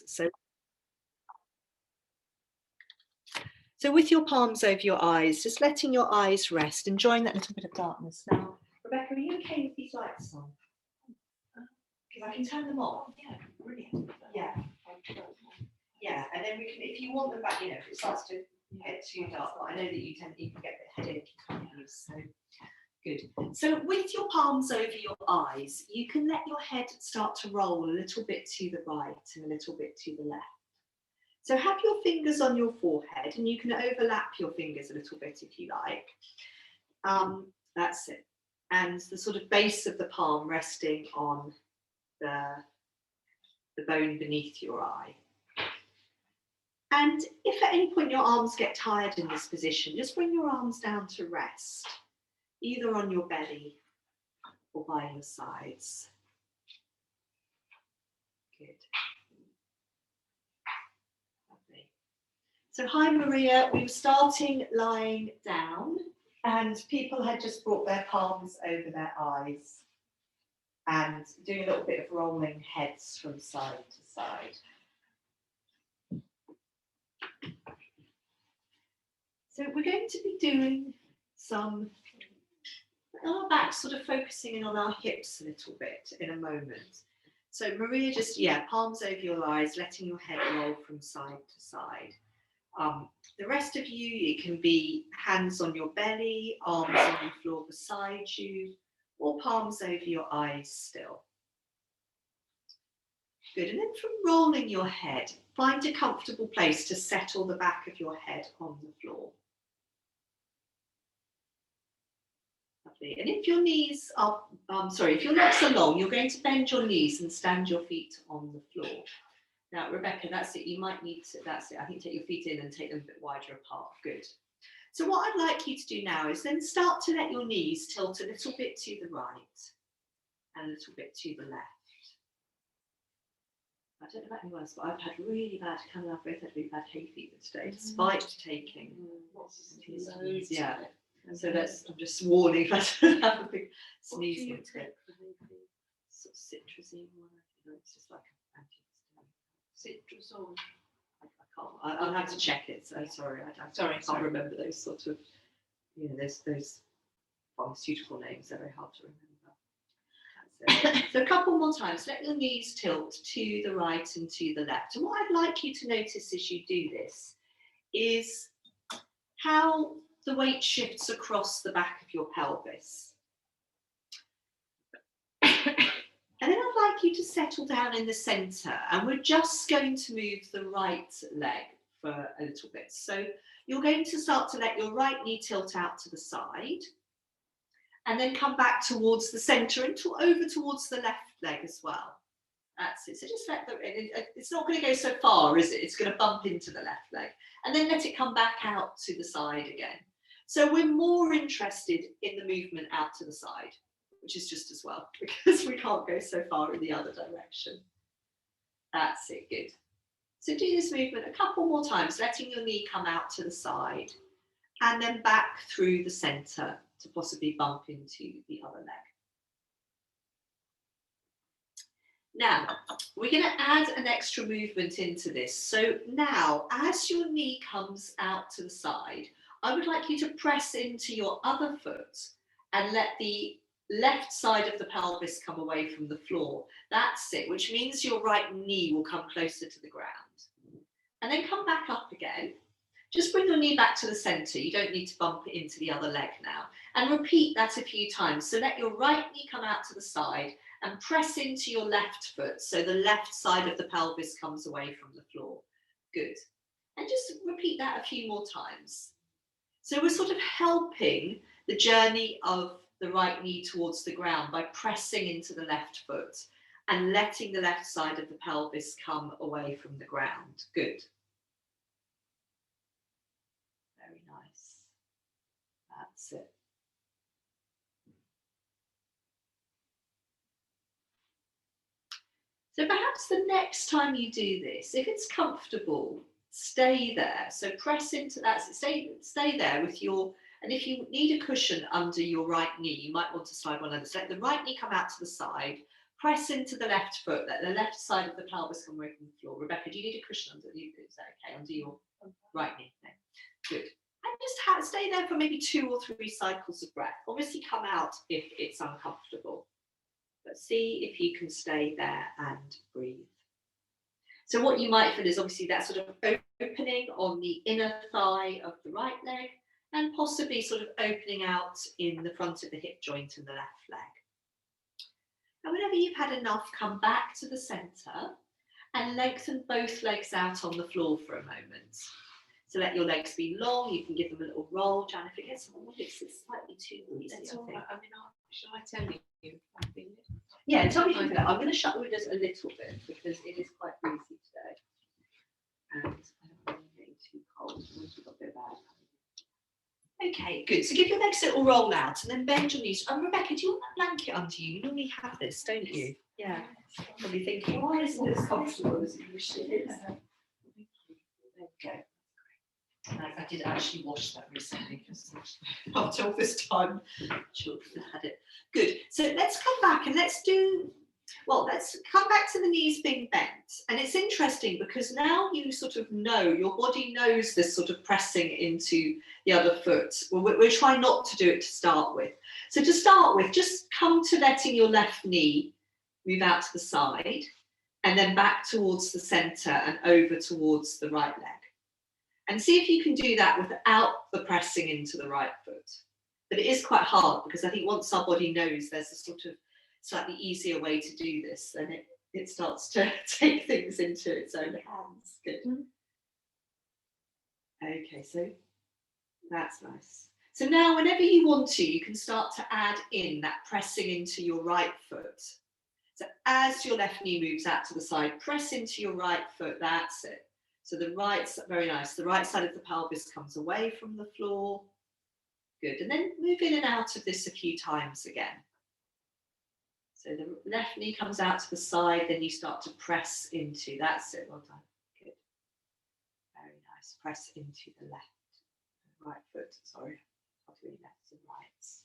So, so with your palms over your eyes, just letting your eyes rest, enjoying that little bit of darkness. Now, Rebecca, are you okay with these lights on? Because I can turn them on. Yeah, brilliant. Yeah. Yeah, and then we can, if you want them back, if it starts to get too dark, but I know that you can get a bit headache, can't you? So good. So with your palms over your eyes, you can let your head start to roll a little bit to the right and a little bit to the left. So have your fingers on your forehead, and you can overlap your fingers a little bit if you like. That's it. And the sort of base of the palm resting on the bone beneath your eye. And if at any point your arms get tired in this position, just bring your arms down to rest, either on your belly or by your sides. Good. Lovely. So hi Maria, we were starting lying down and people had just brought their palms over their eyes and doing a little bit of rolling heads from side to side. So we're going to be doing some on our back, sort of focusing in on our hips a little bit in a moment. So Maria, just, palms over your eyes, letting your head roll from side to side. The rest of you, it can be hands on your belly, arms on the floor beside you, or palms over your eyes still. Good, and then from rolling your head, find a comfortable place to settle the back of your head on the floor. Lovely. And if your knees are, if your legs are long, you're going to bend your knees and stand your feet on the floor. Now, Rebecca, that's it. You might need to, that's it. I think take your feet in and take them a bit wider apart. Good. So what I'd like you to do now is then start to let your knees tilt a little bit to the right and a little bit to the left. I don't know about anyone else, but I've had really bad, Cam and I've both had really bad hay fever today, despite taking loads. Yeah. So that's, I'm just warning if I don't have a big sneeze. Sort of citrusy one. It's just like an antihistamine. Citrusol. I can't. I'll have to check it. So sorry. I can't remember those sort of. Those pharmaceutical names. They're very hard to remember. So a couple more times. Let your knees tilt to the right and to the left. And what I'd like you to notice as you do this is how the weight shifts across the back of your pelvis. And then I'd like you to settle down in the centre, and we're just going to move the right leg for a little bit. So you're going to start to let your right knee tilt out to the side, and then come back towards the centre and over towards the left leg as well. That's it. So just let it's not going to go so far, is it? It's going to bump into the left leg, and then let it come back out to the side again. So we're more interested in the movement out to the side, which is just as well, because we can't go so far in the other direction. That's it, good. So do this movement a couple more times, letting your knee come out to the side and then back through the centre to possibly bump into the other leg. Now, we're going to add an extra movement into this. So now, as your knee comes out to the side, I would like you to press into your other foot and let the left side of the pelvis come away from the floor. That's it, which means your right knee will come closer to the ground. And then come back up again. Just bring your knee back to the centre. You don't need to bump it into the other leg now. And repeat that a few times. So let your right knee come out to the side and press into your left foot so the left side of the pelvis comes away from the floor. Good. And just repeat that a few more times. So we're sort of helping the journey of the right knee towards the ground by pressing into the left foot and letting the left side of the pelvis come away from the ground. Good. Very nice. That's it. So perhaps the next time you do this, if it's comfortable, stay there. So press into that, stay there with your, and if you need a cushion under your right knee, you might want to slide one over. So let the right knee come out to the side, press into the left foot, let the left side of the pelvis come away from the floor. Rebecca, do you need a cushion under you? Is that okay? Under your right knee? No. Good. And just stay there for maybe 2 or 3 cycles of breath. Obviously come out if it's uncomfortable, but see if you can stay there and breathe. So what you might feel is obviously that sort of opening on the inner thigh of the right leg, and possibly sort of opening out in the front of the hip joint and the left leg. And whenever you've had enough, come back to the centre and lengthen both legs out on the floor for a moment. So let your legs be long, you can give them a little roll. Jan, if it gets someone, it's slightly too easy. That's all right. I mean, shall I tell you if I feel it? Yeah, tell me if you feel it. I'm going to shut the windows a little bit because it is quite breezy today. And I don't want it getting too cold. We've got a bit of bad. Okay, good. So give your legs a little roll out and then bend your knees. Rebecca, do you want that blanket under you? You normally have this, don't you? Yeah. Probably thinking, why isn't it as comfortable as it usually is? There you go. I did actually wash that recently because after all this time, children had it. Good. So let's come back and let's come back to the knees being bent. And it's interesting because now you sort of know, your body knows this sort of pressing into the other foot. We're trying not to do it to start with. So to start with, just come to letting your left knee move out to the side and then back towards the centre and over towards the right leg. And see if you can do that without the pressing into the right foot. But it is quite hard because I think once our body knows there's a sort of slightly easier way to do this, then it starts to take things into its own hands. Good. Okay, so that's nice. So now whenever you want to, you can start to add in that pressing into your right foot. So as your left knee moves out to the side, press into your right foot, that's it. So the right, very nice, the right side of the pelvis comes away from the floor. Good, and then move in and out of this a few times again. So the left knee comes out to the side, then you start to press into, that's it, well done, good. Very nice, press into the right foot, sorry, not doing lefts and rights.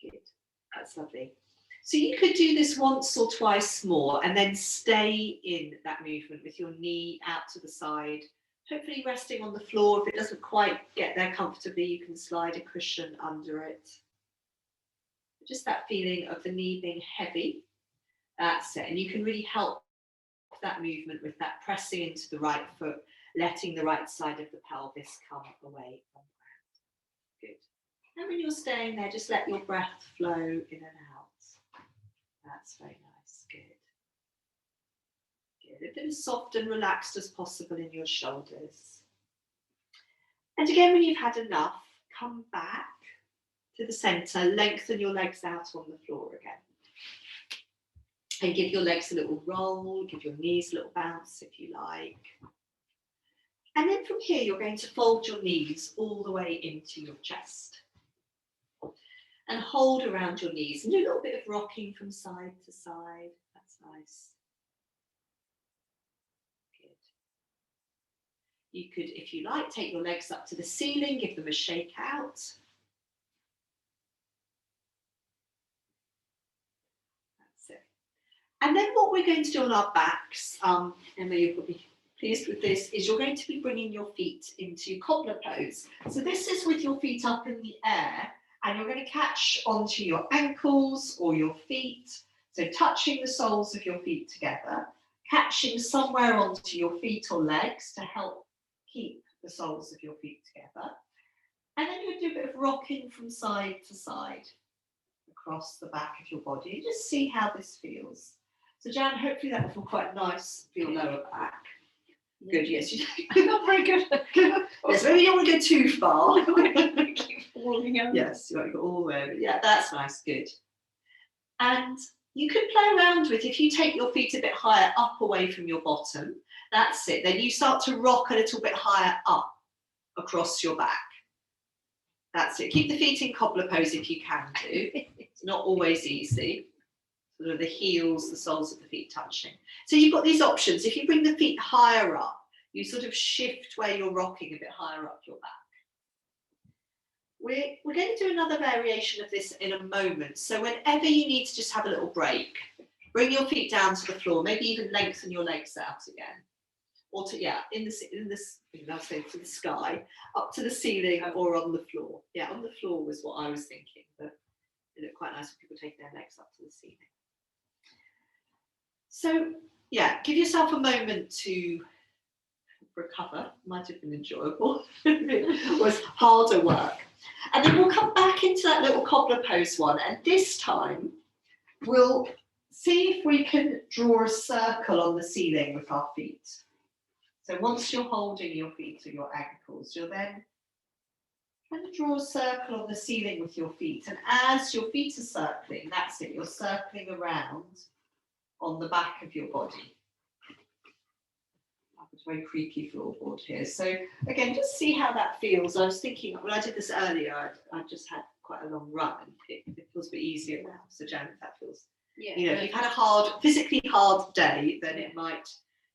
Good, that's lovely. So you could do this once or twice more and then stay in that movement with your knee out to the side, hopefully resting on the floor. If it doesn't quite get there comfortably, you can slide a cushion under it. Just that feeling of the knee being heavy, that's it. And you can really help that movement with that pressing into the right foot, letting the right side of the pelvis come away from the ground. Good. And when you're staying there, just let your breath flow in and out. That's very nice, good. Good, a bit as soft and relaxed as possible in your shoulders. And again, when you've had enough, come back to the centre, lengthen your legs out on the floor again. And give your legs a little roll, give your knees a little bounce if you like. And then from here, you're going to fold your knees all the way into your chest. And hold around your knees and do a little bit of rocking from side to side. That's nice. Good. You could, if you like, take your legs up to the ceiling, give them a shake out. That's it. And then what we're going to do on our backs, Emma, you'll be pleased with this, is you're going to be bringing your feet into cobbler pose. So this is with your feet up in the air. And you're going to catch onto your ankles or your feet. So touching the soles of your feet together, catching somewhere onto your feet or legs to help keep the soles of your feet together. And then you do a bit of rocking from side to side across the back of your body. Just see how this feels. So Jan, hopefully that will feel quite nice for your lower back. Good, yes. You're not very good. Yes, maybe you don't want to go too far. Yes, you want to go all the way. Yeah, that's nice, good. And you can play around with, if you take your feet a bit higher up away from your bottom, that's it. Then you start to rock a little bit higher up across your back. That's it. Keep the feet in cobbler pose if you can do. It's not always easy. Sort of the heels, the soles of the feet touching. So you've got these options. If you bring the feet higher up, you sort of shift where you're rocking a bit higher up your back. We're going to do another variation of this in a moment. So whenever you need to just have a little break, Bring your feet down to the floor, maybe even lengthen your legs out again. Or to, yeah, I'll say to the sky, up to the ceiling or on the floor. Yeah, on the floor was what I was thinking, but it looked quite nice when people take their legs up to the ceiling. So, yeah, give yourself a moment to recover. Might have been enjoyable. It was harder work. And then we'll come back into that little cobbler pose one, and this time we'll see if we can draw a circle on the ceiling with our feet. So once you're holding your feet to your ankles, you'll then kind of draw a circle on the ceiling with your feet. And as your feet are circling, that's it, you're circling around on the back of your body. It's a very creaky floorboard here. So again, just see how that feels. I was thinking, when I did this earlier, I just had quite a long run. It feels a bit easier now. So Jan, if that feels, yeah, you know, if you've had a physically hard day, then it might,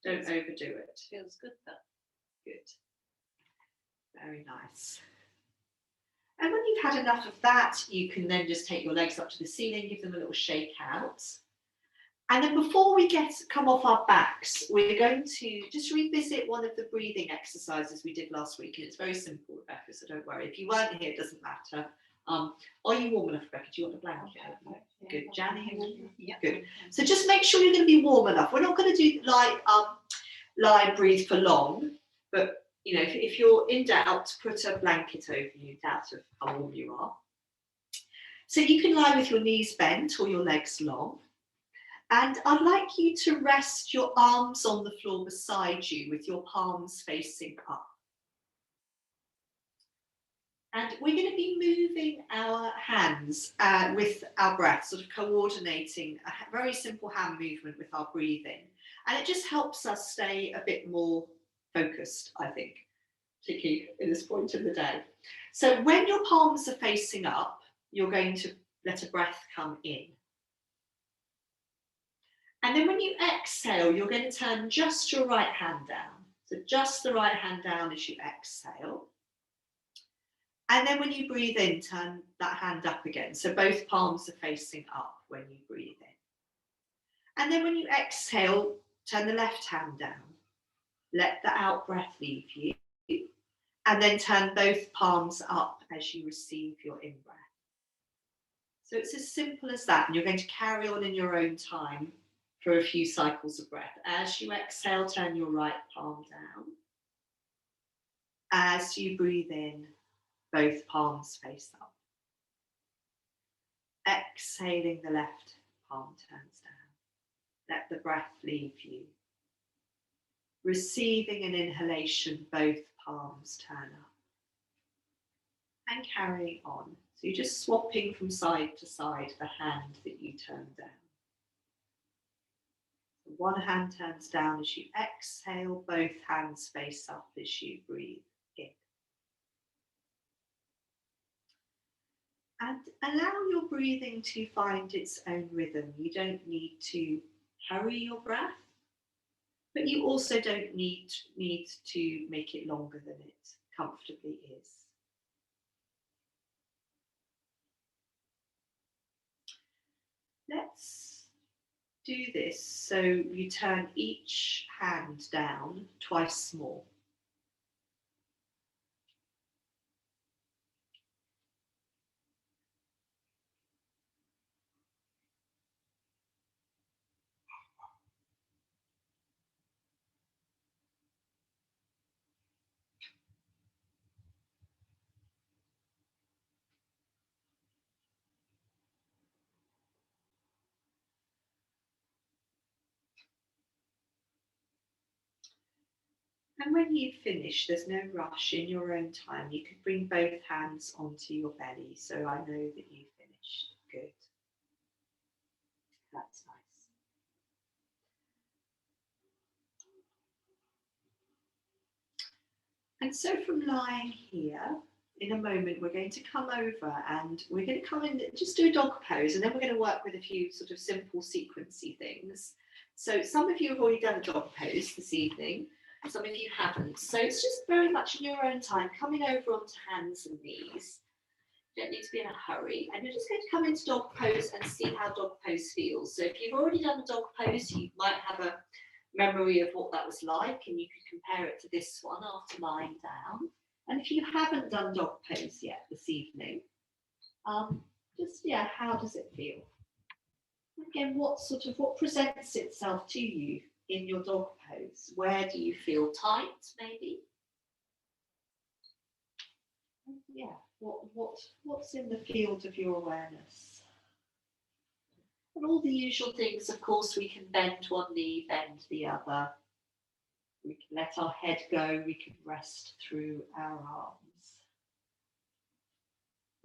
don't overdo it. Feels good though. Good. Very nice. And when you've had enough of that, you can then just take your legs up to the ceiling, give them a little shake out. And then before we come off our backs, we're going to just revisit one of the breathing exercises we did last week. And it's very simple, Rebecca, so don't worry. If you weren't here, it doesn't matter. Are you warm enough, Rebecca? Do you want a blanket? Yeah. Good. Jan, are you warm? Yeah. Good. So just make sure you're going to be warm enough. We're not going to do lie breathe for long, but you know, if you're in doubt, put a blanket over you, doubt of how warm you are. So you can lie with your knees bent or your legs long. And I'd like you to rest your arms on the floor beside you with your palms facing up. And we're going to be moving our hands with our breath, sort of coordinating a very simple hand movement with our breathing. And it just helps us stay a bit more focused, I think, particularly at this point of the day. So when your palms are facing up, you're going to let a breath come in. And then when you exhale, you're going to turn just your right hand down. So just the right hand down as you exhale. And then when you breathe in, turn that hand up again. So both palms are facing up when you breathe in. And then when you exhale, turn the left hand down. Let the out breath leave you. And then turn both palms up as you receive your in-breath. So it's as simple as that. And you're going to carry on in your own time for a few cycles of breath. As you exhale, turn your right palm down. As you breathe in, both palms face up. Exhaling, the left palm turns down. Let the breath leave you. Receiving an inhalation, both palms turn up. And carrying on. So you're just swapping from side to side the hand that you turn down. One hand turns down as you exhale, both hands face up as you breathe in. And allow your breathing to find its own rhythm. You don't need to hurry your breath, but you also don't need to make it longer than it comfortably is. Let's do this so you turn each hand down twice more. And when you finish, there's no rush, in your own time. You could bring both hands onto your belly, so I know that you finished. Good. That's nice. And so from lying here, in a moment, we're going to come over and we're going to come in, just do a dog pose, and then we're going to work with a few sort of simple sequency things. So some of you have already done a dog pose this evening. Some of you haven't. So it's just very much in your own time, coming over onto hands and knees. You don't need to be in a hurry. And you're just going to come into dog pose and see how dog pose feels. So if you've already done a dog pose, you might have a memory of what that was like, and you could compare it to this one after lying down. And if you haven't done dog pose yet this evening, how does it feel? Again, what presents itself to you in your dog pose? Where do you feel tight, maybe? Yeah, what's in the field of your awareness? And all the usual things, of course, we can bend one knee, bend the other. We can let our head go, we can rest through our arms.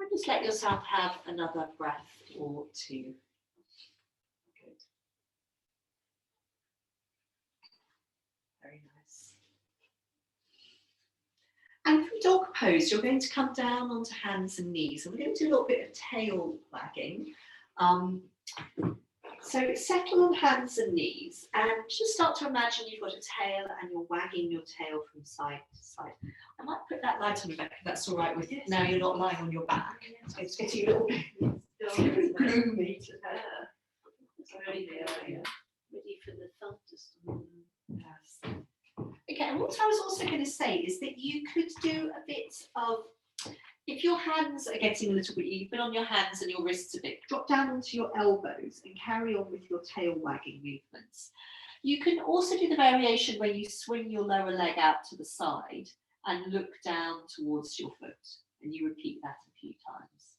And just let yourself have another breath or two. Good. Very nice. And from dog pose, you're going to come down onto hands and knees. And we're going to do a little bit of tail wagging. So settle on hands and knees and just start to imagine you've got a tail and you're wagging your tail from side to side. I might put that light on your back if that's all right with you. Now you're not lying on your back. It's getting a little bit gloomy today. Ready for the thunderstorm. Yes. Okay, and what I was also going to say is that you could do a bit of, if your hands are getting a little bit, you've been on your hands and your wrists a bit, drop down onto your elbows and carry on with your tail wagging movements. You can also do the variation where you swing your lower leg out to the side and look down towards your foot, and you repeat that a few times.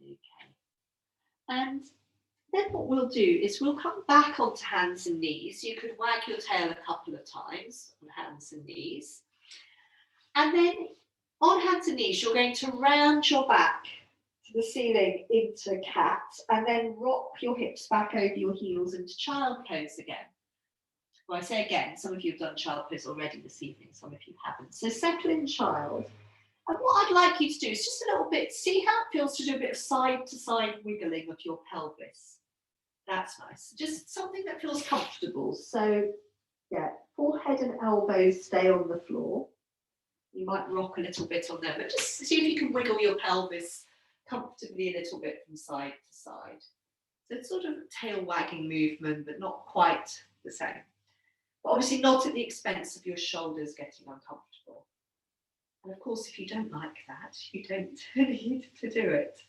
Okay. And then what we'll do is we'll come back onto hands and knees. You could wag your tail a couple of times on hands and knees. And then on hands and knees, you're going to round your back to the ceiling into cat and then rock your hips back over your heels into child pose again. Well, I say again, some of you have done child pose already this evening, some of you haven't. So settle in child. And what I'd like you to do is just a little bit, see how it feels to do a bit of side to side wiggling of your pelvis. That's nice. Just something that feels comfortable. So, yeah, forehead and elbows stay on the floor. You might rock a little bit on there, but just see if you can wiggle your pelvis comfortably a little bit from side to side. So it's sort of a tail wagging movement, but not quite the same. But obviously not at the expense of your shoulders getting uncomfortable. And of course, if you don't like that, you don't need to do it.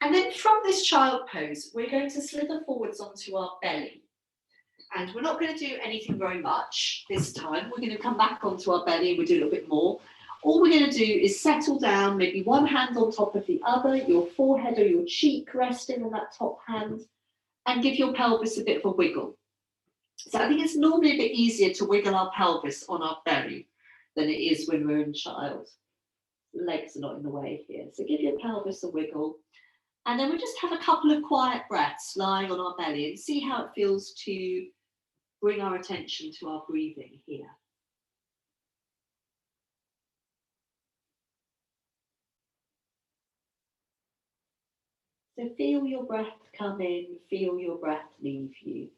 And then from this child pose, we're going to slither forwards onto our belly. And we're not going to do anything very much this time. We're going to come back onto our belly and we'll do a little bit more. All we're going to do is settle down, maybe one hand on top of the other, your forehead or your cheek resting on that top hand, and give your pelvis a bit of a wiggle. So I think it's normally a bit easier to wiggle our pelvis on our belly than it is when we're in child. The legs are not in the way here. So give your pelvis a wiggle. And then we'll just have a couple of quiet breaths lying on our belly and see how it feels to bring our attention to our breathing here. So feel your breath come in, feel your breath leave you.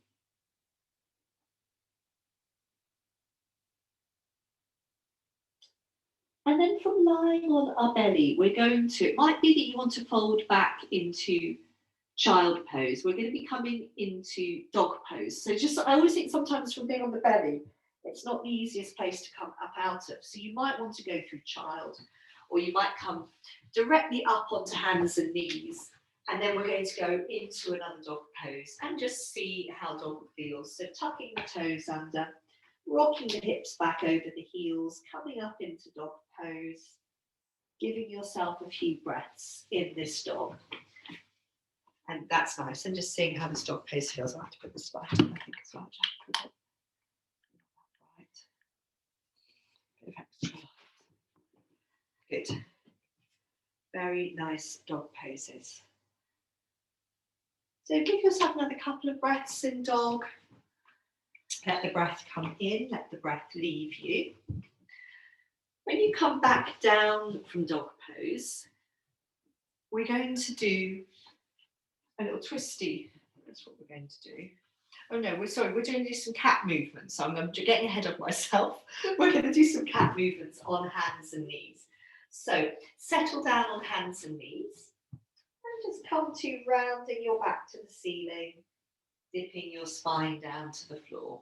And then from lying on our belly, we're going to, it might be that you want to fold back into child pose. We're going to be coming into dog pose. So just, I always think sometimes from being on the belly, it's not the easiest place to come up out of. So you might want to go through child, or you might come directly up onto hands and knees. And then we're going to go into another dog pose and just see how dog feels. So tucking the toes under, rocking the hips back over the heels, coming up into dog pose, giving yourself a few breaths in this dog. And that's nice. And just seeing how this dog pose feels. I have to put this right on, I think, as well. Right. Bit of extra light. Good. Very nice dog poses. So give yourself another couple of breaths in dog. Let the breath come in, let the breath leave you. When you come back down from dog pose, we're going to do a little twisty. That's what we're going to do. Oh no, we're going to do some cat movements. So I'm getting ahead of myself. We're going to do some cat movements on hands and knees. So settle down on hands and knees and just come to rounding your back to the ceiling, dipping your spine down to the floor.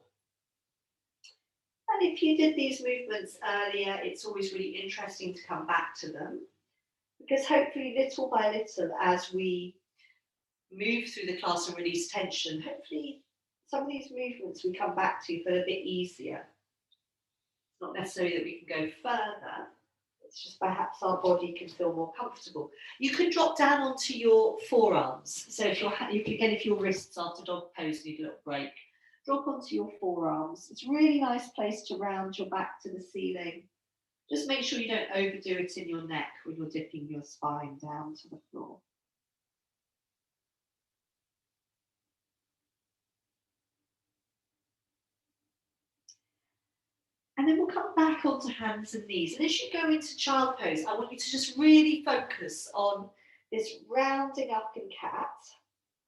And if you did these movements earlier, it's always really interesting to come back to them, because hopefully little by little, as we move through the class and release tension, hopefully some of these movements we come back to feel a bit easier. It's not necessarily that we can go further, it's just perhaps our body can feel more comfortable. You can drop down onto your forearms. So if your wrists after dog pose need a little break, drop onto your forearms. It's a really nice place to round your back to the ceiling. Just make sure you don't overdo it in your neck when you're dipping your spine down to the floor. And then we'll come back onto hands and knees. And as you go into child pose, I want you to just really focus on this rounding up in cat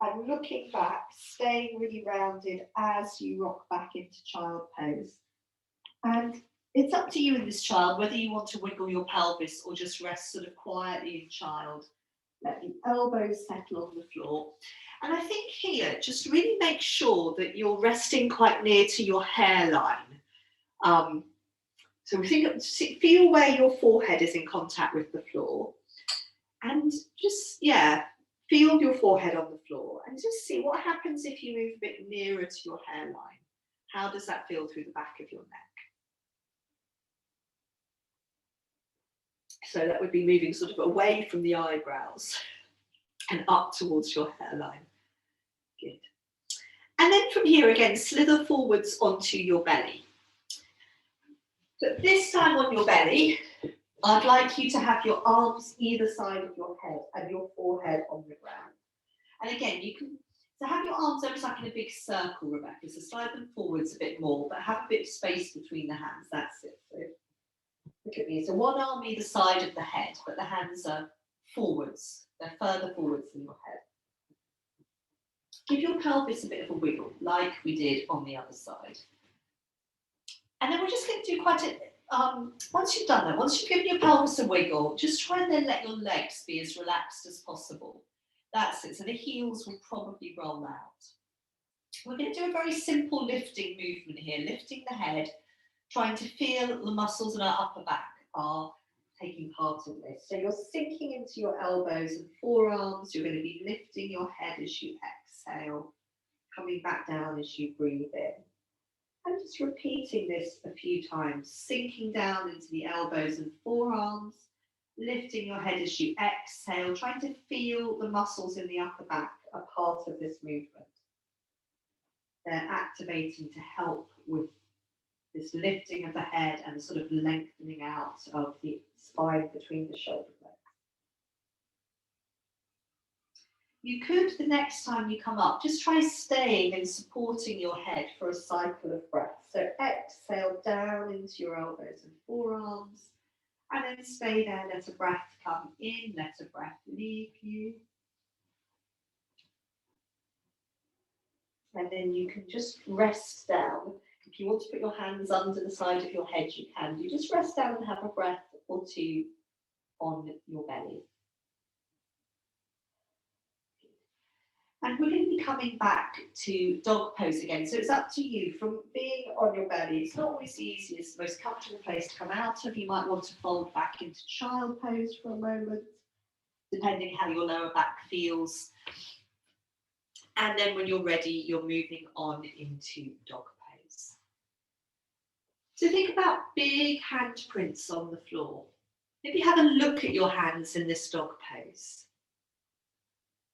and looking back, staying really rounded as you rock back into child pose. And it's up to you in this child whether you want to wiggle your pelvis or just rest sort of quietly in child. Let the elbows settle on the floor. And I think here, just really make sure that you're resting quite near to your hairline. So feel where your forehead is in contact with the floor, and just feel your forehead on the floor, and just see what happens if you move a bit nearer to your hairline. How does that feel through the back of your neck? So that would be moving sort of away from the eyebrows and up towards your hairline. Good. And then from here again, slither forwards onto your belly. But this time on your belly, I'd like you to have your arms either side of your head and your forehead on the ground. And again, you can have your arms almost like in a big circle, Rebecca. So slide them forwards a bit more, but have a bit of space between the hands. That's it. So look at me. So one arm either side of the head, but the hands are forwards. They're further forwards than your head. Give your pelvis a bit of a wiggle, like we did on the other side. And then we're just going to do quite a, once you've done that, once you've given your pelvis a wiggle, just try and then let your legs be as relaxed as possible. That's it. So the heels will probably roll out. We're going to do a very simple lifting movement here, lifting the head, trying to feel the muscles in our upper back are taking part in this. So you're sinking into your elbows and forearms. You're going to be lifting your head as you exhale, coming back down as you breathe in. And just repeating this a few times, sinking down into the elbows and forearms, lifting your head as you exhale, trying to feel the muscles in the upper back are part of this movement. They're activating to help with this lifting of the head and the sort of lengthening out of the spine between the shoulder blades. You could, the next time you come up, just try staying and supporting your head for a cycle of breath. So exhale down into your elbows and forearms, and then stay there. Let a breath come in, let a breath leave you. And then you can just rest down. If you want to put your hands under the side of your head, you can. You just rest down and have a breath or two on your belly. And we're going to be coming back to dog pose again. So it's up to you. From being on your belly, it's not always the easiest, most comfortable place to come out of. You might want to fold back into child pose for a moment, depending how your lower back feels. And then when you're ready, you're moving on into dog pose. So think about big handprints on the floor. Maybe have a look at your hands in this dog pose.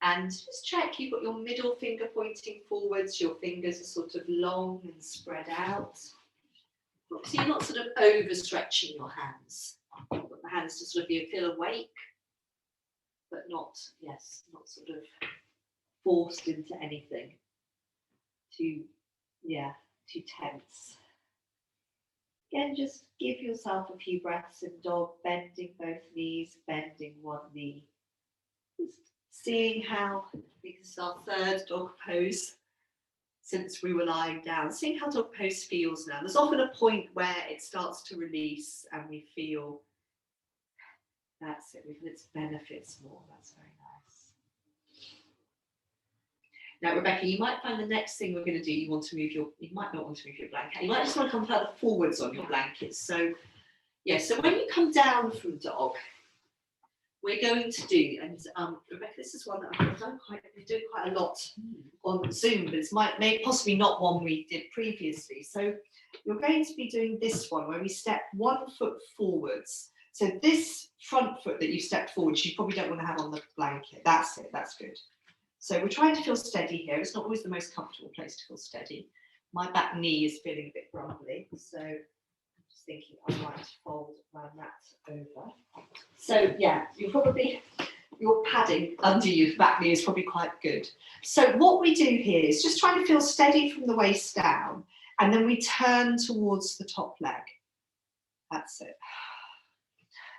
And just check you've got your middle finger pointing forwards, your fingers are sort of long and spread out. So you're not sort of overstretching your hands. You want the hands to sort of feel awake, but not sort of forced into anything too tense. Again, just give yourself a few breaths in dog, bending both knees, bending one knee. Just seeing how, this is our third dog pose, since we were lying down. Seeing how dog pose feels now. There's often a point where it starts to release and we feel, that's it, we feel its benefits more. That's very nice. Now, Rebecca, you might find the next thing we're going to do, you might not want to move your blanket. You might just want to come further forwards on your blanket. So, yeah, so when you come down from dog, we're going to do, and Rebecca, this is one that I've done we do quite a lot on Zoom, but it's possibly not one we did previously. So you're going to be doing this one where we step 1 foot forwards. So this front foot that you stepped forwards, you probably don't want to have on the blanket. That's it, that's good. So we're trying to feel steady here. It's not always the most comfortable place to feel steady. My back knee is feeling a bit grumbly, so I'm just thinking I might fold my mat over. So yeah, your padding under your back knee is probably quite good. So what we do here is just trying to feel steady from the waist down, and then we turn towards the top leg. That's it.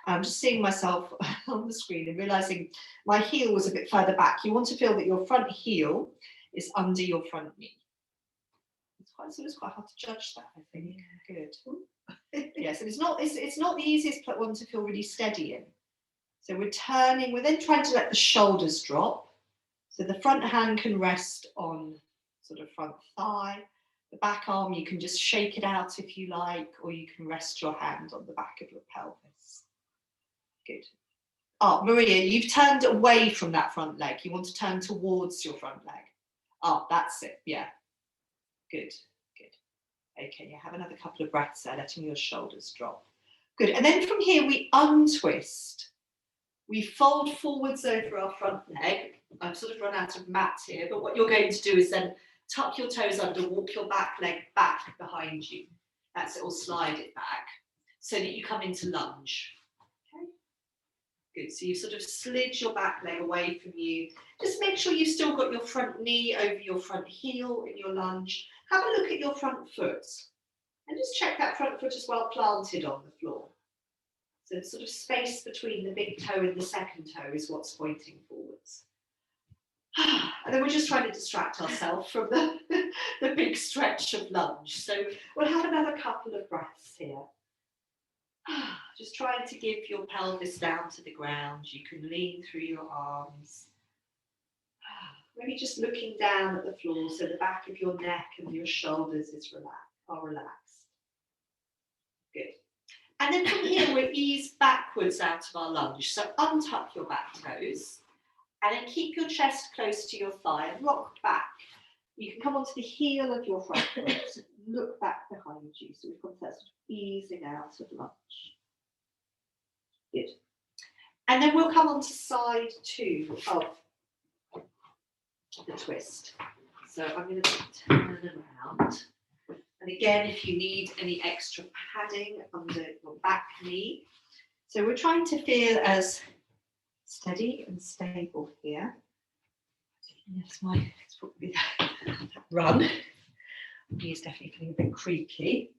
I'm just seeing myself on the screen and realising my heel was a bit further back. You want to feel that your front heel is under your front knee. It's quite hard to judge that, I think. Good. Yes, and it's not the easiest one to feel really steady in. So we're then trying to let the shoulders drop. So the front hand can rest on sort of front thigh. The back arm, you can just shake it out if you like, or you can rest your hand on the back of your pelvis. Good. Oh, Maria, you've turned away from that front leg. You want to turn towards your front leg. Oh, that's it. Yeah. Good. Good. Okay, yeah, have another couple of breaths there, letting your shoulders drop. Good. And then from here, we untwist. We fold forwards over our front leg. I've sort of run out of mat here, but what you're going to do is then tuck your toes under, walk your back leg back behind you. That's it, or slide it back so that you come into lunge. Good, so you sort of slid your back leg away from you. Just make sure you've still got your front knee over your front heel in your lunge. Have a look at your front foot and just check that front foot is well planted on the floor. So the sort of space between the big toe and the second toe is what's pointing forwards. And then we're just trying to distract ourselves from the big stretch of lunge. So we'll have another couple of breaths here. Just trying to give your pelvis down to the ground. You can lean through your arms. Maybe just looking down at the floor so the back of your neck and your shoulders are relaxed. Good. And then from here, we'll ease backwards out of our lunge. So untuck your back toes and then keep your chest close to your thigh and rock back. You can come onto the heel of your front foot, look back behind you. So we've got that sort of easing out of lunge. Good. And then we'll come on to side 2 of the twist. So I'm going to turn around. And again, if you need any extra padding under your back knee. So we're trying to feel as steady and stable here. Yes, it's probably that run. He's definitely feeling a bit creaky.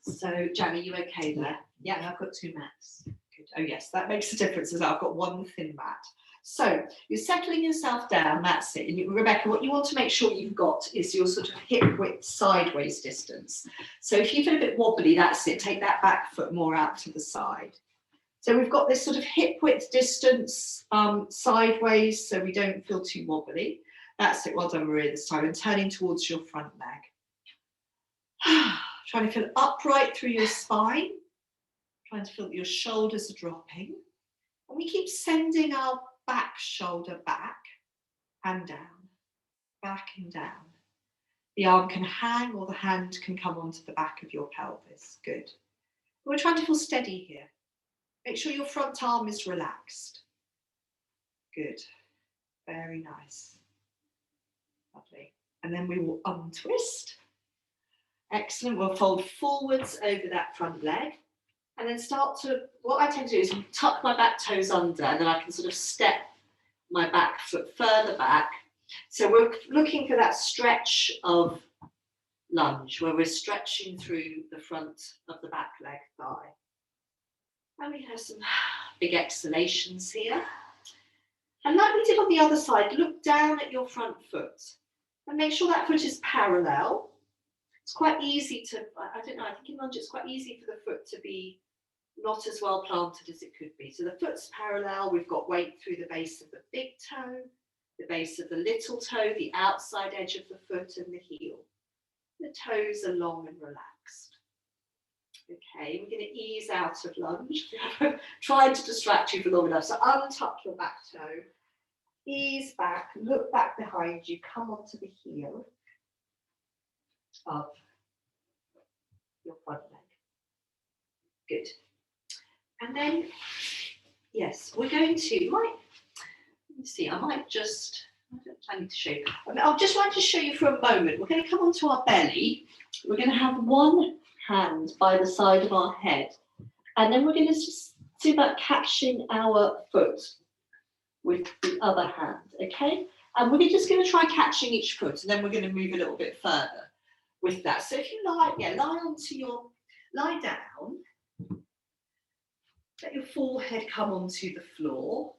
So, Jan, are you okay there? Yeah, I've got 2 mats. Good. Oh yes, that makes a difference as well. I've got 1 thin mat. So you're settling yourself down, that's it. And Rebecca, what you want to make sure you've got is your sort of hip width sideways distance. So if you feel a bit wobbly, that's it. Take that back foot more out to the side. So we've got this sort of hip width distance sideways, so we don't feel too wobbly. That's it. Well done, Maria, this time. And turning towards your front leg. Trying to feel upright through your spine. Trying to feel that your shoulders are dropping. And we keep sending our back shoulder back and down, back and down. The arm can hang or the hand can come onto the back of your pelvis. Good. We're trying to feel steady here. Make sure your front arm is relaxed. Good. Very nice. Lovely. And then we will untwist. Excellent. We'll fold forwards over that front leg. And then what I tend to do is tuck my back toes under, and then I can sort of step my back foot further back. So we're looking for that stretch of lunge, where we're stretching through the front of the back leg thigh. And we have some big exhalations here. And like we did on the other side, look down at your front foot. And make sure that foot is parallel. It's quite easy to, I don't know, I think in lunge it's quite easy for the foot to be not as well planted as it could be. So the foot's parallel, we've got weight through the base of the big toe, the base of the little toe, the outside edge of the foot and the heel. The toes are long and relaxed. Okay, we're going to ease out of lunge. Trying to distract you for long enough. So untuck your back toe, ease back, look back behind you, come onto the heel of your front leg. Good. And then, yes, we're going to, let me see, I might just, I don't plan to show you. I'll just like to show you for a moment. We're going to come onto our belly. We're going to have one hand by the side of our head. And then we're going to just see about catching our foot with the other hand, okay? And we're just going to try catching each foot, and then we're going to move a little bit further with that. So if you lie down, let your forehead come onto the floor.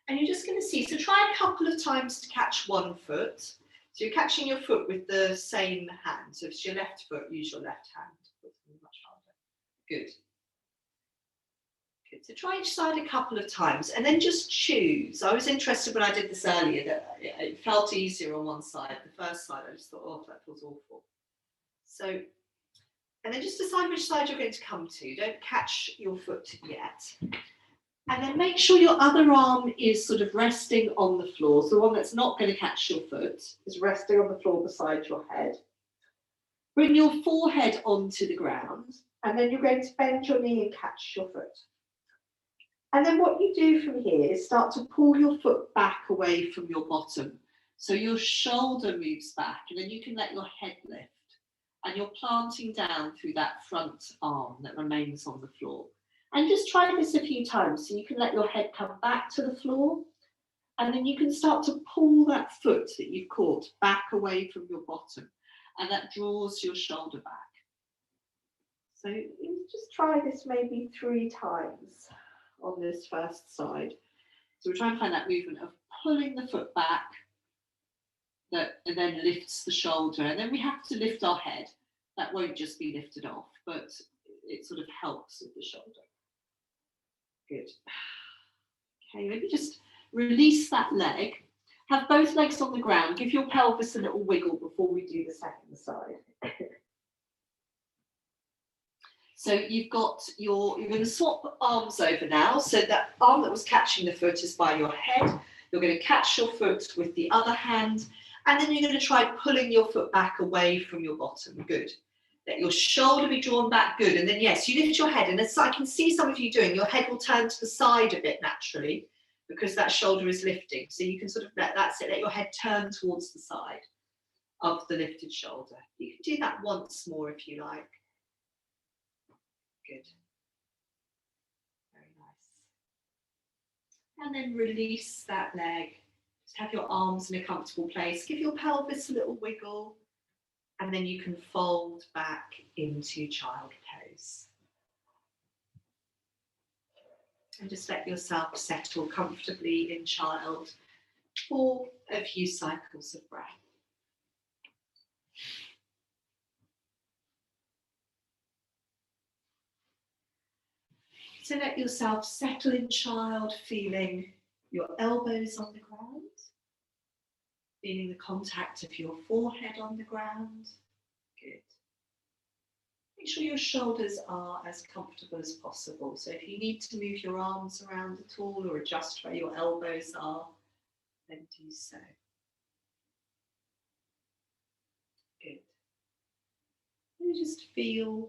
And you're just going to see, so try a couple of times to catch one foot. So you're catching your foot with the same hand. So if it's your left foot, use your left hand. Much harder. Good. Good. So try each side a couple of times and then just choose. I was interested when I did this earlier that it felt easier on one side. The first side, I just thought, oh, that feels awful. So, and then just decide which side you're going to come to. Don't catch your foot yet. And then make sure your other arm is sort of resting on the floor. So the one that's not going to catch your foot is resting on the floor beside your head. Bring your forehead onto the ground, and then you're going to bend your knee and catch your foot. And then what you do from here is start to pull your foot back away from your bottom. So your shoulder moves back, and then you can let your head lift. And you're planting down through that front arm that remains on the floor. And just try this a few times so you can let your head come back to the floor, and then you can start to pull that foot that you've caught back away from your bottom, and that draws your shoulder back. So just try this maybe 3 times on this first side. So we're trying to find that movement of pulling the foot back and then lifts the shoulder, and then we have to lift our head. That won't just be lifted off, but it sort of helps with the shoulder. Good. Okay, maybe just release that leg. Have both legs on the ground. Give your pelvis a little wiggle before we do the second side. So you've got you're going to swap arms over now. So that arm that was catching the foot is by your head. You're going to catch your foot with the other hand, and then you're going to try pulling your foot back away from your bottom. Good. Let your shoulder be drawn back, good. And then, yes, you lift your head. And as I can see some of you doing, your head will turn to the side a bit naturally because that shoulder is lifting. So you can sort of, that's it, let your head turn towards the side of the lifted shoulder. You can do that once more if you like. Good. Very nice. And then release that leg. Just have your arms in a comfortable place. Give your pelvis a little wiggle. And then you can fold back into child pose. And just let yourself settle comfortably in child for a few cycles of breath. So let yourself settle in child, feeling your elbows on the ground. Feeling the contact of your forehead on the ground. Good. Make sure your shoulders are as comfortable as possible. So if you need to move your arms around at all or adjust where your elbows are, then do so. Good. And just feel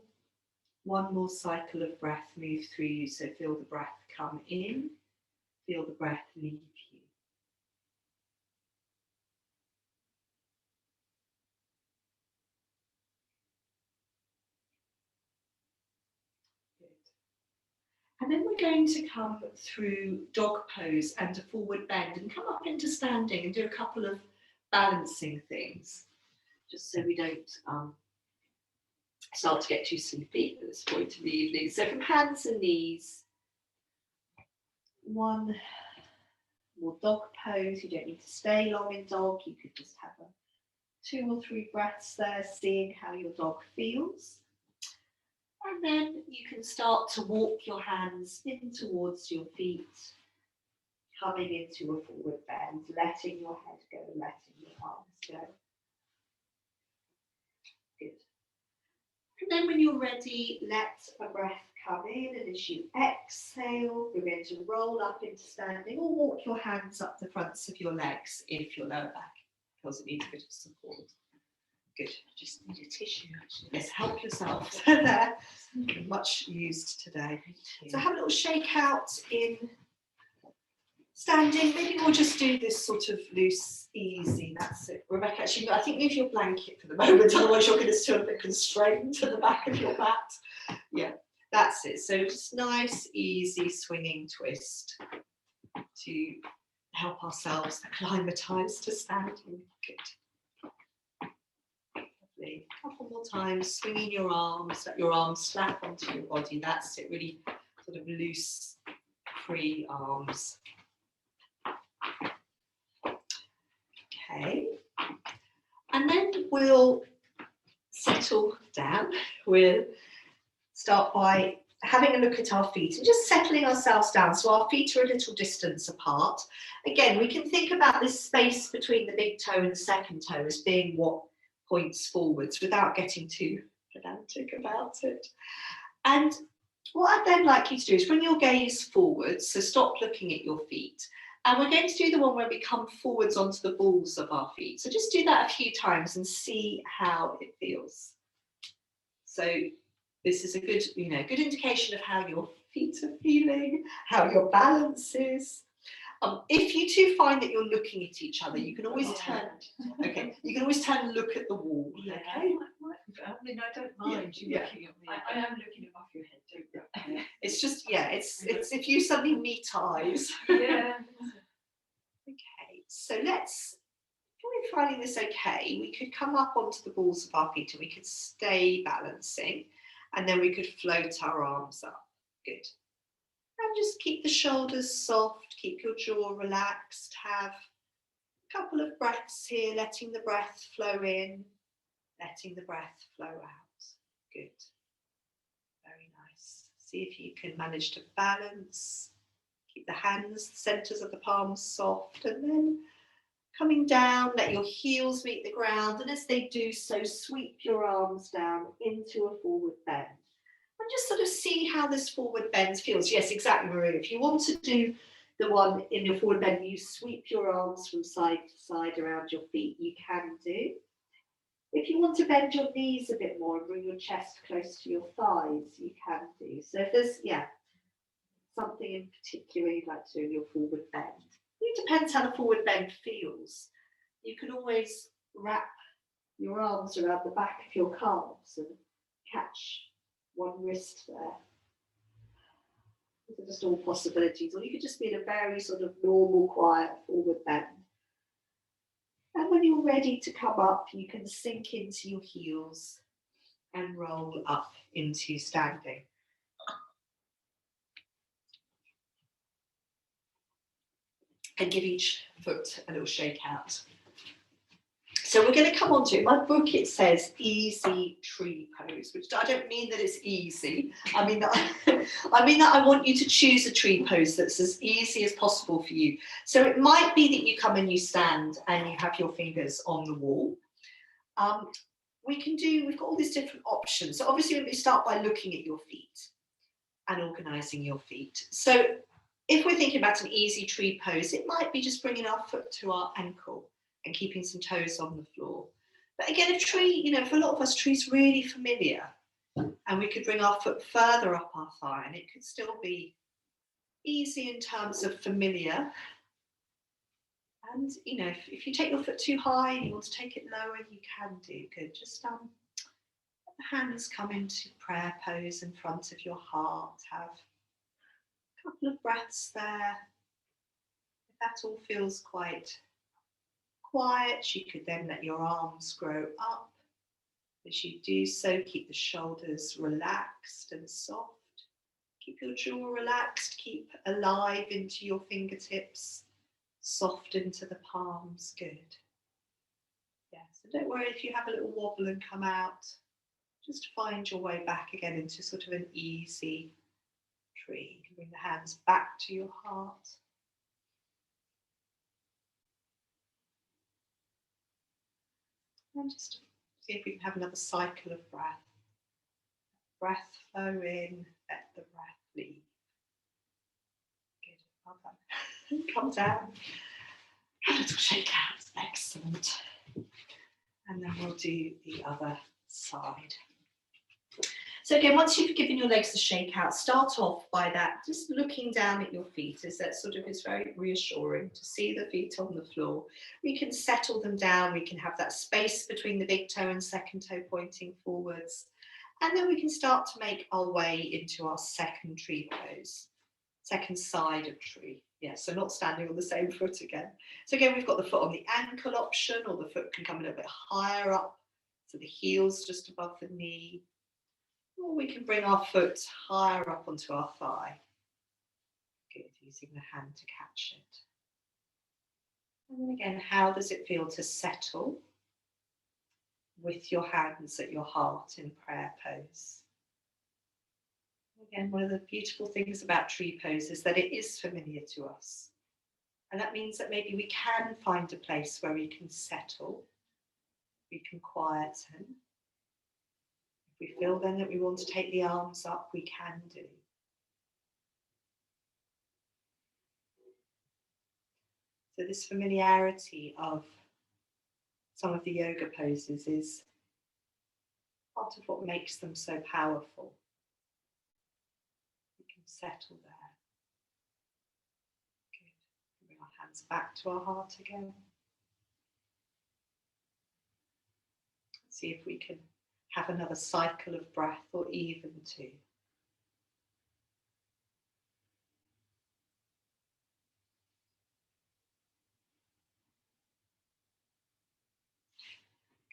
one more cycle of breath move through you. So feel the breath come in, feel the breath leave you. And then we're going to come through dog pose and a forward bend and come up into standing and do a couple of balancing things, just so we don't start to get too sleepy at this point of the evening. So from hands and knees, 1, more dog pose. You don't need to stay long in dog. You could just have 2 or 3 breaths there, seeing how your dog feels. And then you can start to walk your hands in towards your feet, coming into a forward bend, letting your head go, letting your arms go. Good. And then when you're ready, let a breath come in, and as you exhale, we're going to roll up into standing or walk your hands up the fronts of your legs if your lower back feels it needs a bit of support. Good. Just need a tissue, actually. Yes, help yourself. There. Much used today. So have a little shake out in standing. Maybe we'll just do this sort of loose, easy. That's it. Rebecca, actually, I think move your blanket for the moment, otherwise you're going to still a bit constrained to the back of your mat. Yeah, that's it. So just nice, easy swinging twist to help ourselves acclimatise to standing. Good. A couple more times, swinging your arms, let your arms slap onto your body. That's it, really sort of loose, free arms. Okay, and then we'll settle down. We'll start by having a look at our feet and just settling ourselves down so our feet are a little distance apart. Again, we can think about this space between the big toe and the second toe as being what points forwards without getting too pedantic about it. And what I'd then like you to do is bring your gaze forwards, so stop looking at your feet. And we're going to do the one where we come forwards onto the balls of our feet. So just do that a few times and see how it feels. So this is a good, good indication of how your feet are feeling, how your balance is. If you two find that you're looking at each other, you can always turn. Okay, you can always turn and look at the wall. Yeah, okay. I mean, I don't mind you looking at me. I am looking above your head, don't you? It's just, it's if you suddenly meet eyes. Yeah. Okay, so if we're finding this okay, we could come up onto the balls of our feet and we could stay balancing, and then we could float our arms up. Good. And just keep the shoulders soft, keep your jaw relaxed, have a couple of breaths here, letting the breath flow in, letting the breath flow out. Good. Very nice. See if you can manage to balance. Keep the hands, the centres of the palms soft, and then coming down, let your heels meet the ground, and as they do so, sweep your arms down into a forward bend. And just sort of see how this forward bend feels. Yes, exactly, Maria. If you want to do the one in your forward bend, you sweep your arms from side to side around your feet, you can do. If you want to bend your knees a bit more and bring your chest close to your thighs, you can do. So if there's, something in particular you'd like to do in your forward bend, it depends how the forward bend feels. You can always wrap your arms around the back of your calves and catch one wrist there. These are just all possibilities. Or you could just be in a very sort of normal, quiet forward bend. And when you're ready to come up, you can sink into your heels and roll up into standing. And give each foot a little shake out. So we're going to come on to, in my book it says easy tree pose, which I don't mean that it's easy. I mean that I want you to choose a tree pose that's as easy as possible for you. So it might be that you come and you stand and you have your fingers on the wall. We've got all these different options. So obviously we start by looking at your feet and organising your feet. So if we're thinking about an easy tree pose, it might be just bringing our foot to our ankle and keeping some toes on the floor. But again, a tree, for a lot of us, tree's really familiar, and we could bring our foot further up our thigh, and it could still be easy in terms of familiar. And if you take your foot too high and you want to take it lower, you can do. Good. Just let the hands come into prayer pose in front of your heart. Have a couple of breaths there. If that all feels quite quiet, you could then let your arms grow up. As you do so, keep the shoulders relaxed and soft. Keep your jaw relaxed, keep alive into your fingertips. Soft into the palms, good. Yeah, so don't worry if you have a little wobble and come out. Just find your way back again into sort of an easy tree. You can bring the hands back to your heart. And just see if we can have another cycle of breath. Breath flow in, let the breath leave. Good, well done. Come down. A little shake out, excellent. And then we'll do the other side. So again, once you've given your legs a shake out, start off by that, just looking down at your feet, as that sort of is very reassuring to see the feet on the floor. We can settle them down, we can have that space between the big toe and second toe pointing forwards. And then we can start to make our way into our second tree pose, second side of tree. Yeah, so not standing on the same foot again. So again, we've got the foot on the ankle option, or the foot can come a little bit higher up, so the heel's just above the knee. Or we can bring our foot higher up onto our thigh. Good, using the hand to catch it. And then again, how does it feel to settle with your hands at your heart in prayer pose? Again, one of the beautiful things about tree pose is that it is familiar to us. And that means that maybe we can find a place where we can settle, we can quieten. If we feel then that we want to take the arms up, we can do. So this familiarity of some of the yoga poses is part of what makes them so powerful. We can settle there. Good. Bring our hands back to our heart again. See if we can have another cycle of breath, or even two.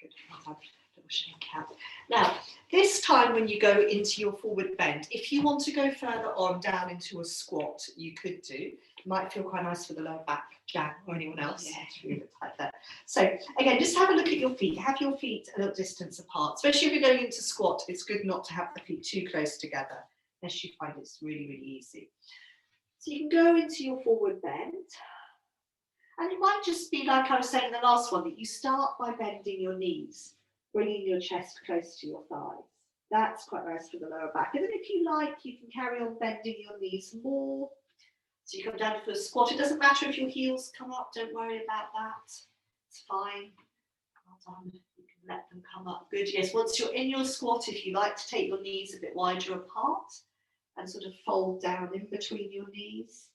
Good. Little shake out. Now, this time when you go into your forward bend, if you want to go further on down into a squat, you could do. It might feel quite nice for the lower back, Jan, or anyone else. Yeah, it's really like that. So again, just have a look at your feet. Have your feet a little distance apart, especially if you're going into squat. It's good not to have the feet too close together, unless you find it's really, really easy. So you can go into your forward bend. And it might just be like I was saying in the last one, that you start by bending your knees, bringing your chest close to your thighs. That's quite nice for the lower back. And then if you like, you can carry on bending your knees more. So you come down for a squat. It doesn't matter if your heels come up. Don't worry about that. It's fine. Well done. You can let them come up. Good. Yes, once you're in your squat, if you like to take your knees a bit wider apart and sort of fold down in between your knees,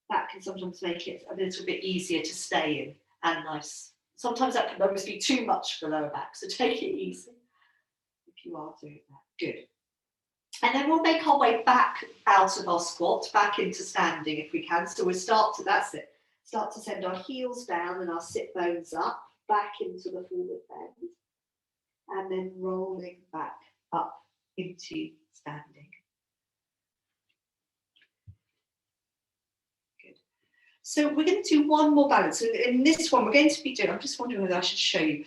that can sometimes make it a little bit easier to stay in and nice. Sometimes that can almost be too much for the lower back, so take it easy if you are doing that. Good. And then we'll make our way back out of our squat, back into standing if we can. So we'll start to, that's it, start to send our heels down and our sit bones up, back into the forward bend, and then rolling back up into standing. So we're going to do one more balance. And in this one, we're going to be doing, I'm just wondering whether I should show you.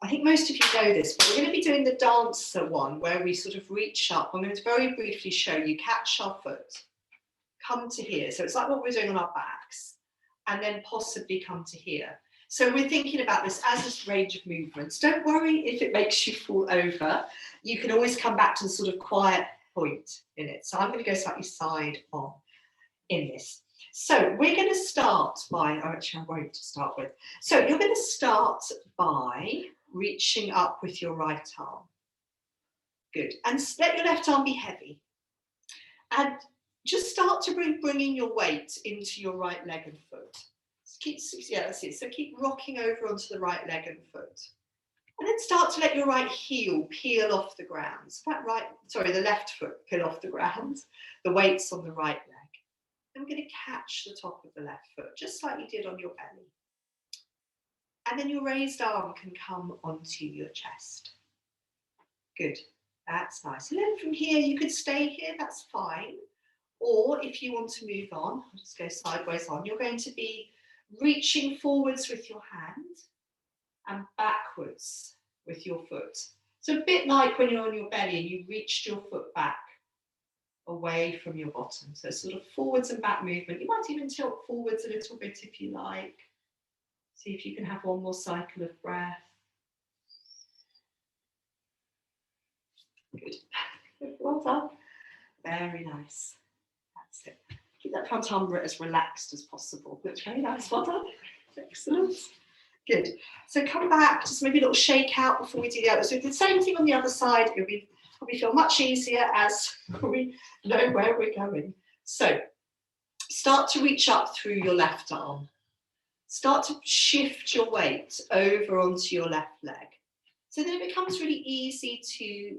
I think most of you know this, but we're going to be doing the dancer one where we sort of reach up. I'm going to very briefly show you, catch our foot, come to here. So it's like what we're doing on our backs, and then possibly come to here. So we're thinking about this as a range of movements. Don't worry if it makes you fall over. You can always come back to the sort of quiet point in it. So I'm going to go slightly side on in this. So we're going to start by, oh, actually I won't to start with. So you're going to start by reaching up with your right arm. Good. And let your left arm be heavy. And just start to bringing your weight into your right leg and foot. Keep, yeah, that's it. So keep rocking over onto the right leg and foot. And then start to let your right heel peel off the ground. So the left foot peel off the ground. The weight's on the right leg. And we're going to catch the top of the left foot, just like you did on your belly. And then your raised arm can come onto your chest. Good, that's nice. And then from here, you could stay here, that's fine. Or if you want to move on, I'll just go sideways on, you're going to be reaching forwards with your hand and backwards with your foot. So a bit like when you're on your belly and you reached your foot back away from your bottom. So sort of forwards and back movement. You might even tilt forwards a little bit if you like. See if you can have one more cycle of breath. Good. Well done. Very nice. That's it. Keep that front arm as relaxed as possible. That's very nice. Well done. Excellent. Good. So come back, just maybe a little shake out before we do the other. So the same thing on the other side. It'll probably feel much easier as we know where we're going. So start to reach up through your left arm. Start to shift your weight over onto your left leg. So then it becomes really easy to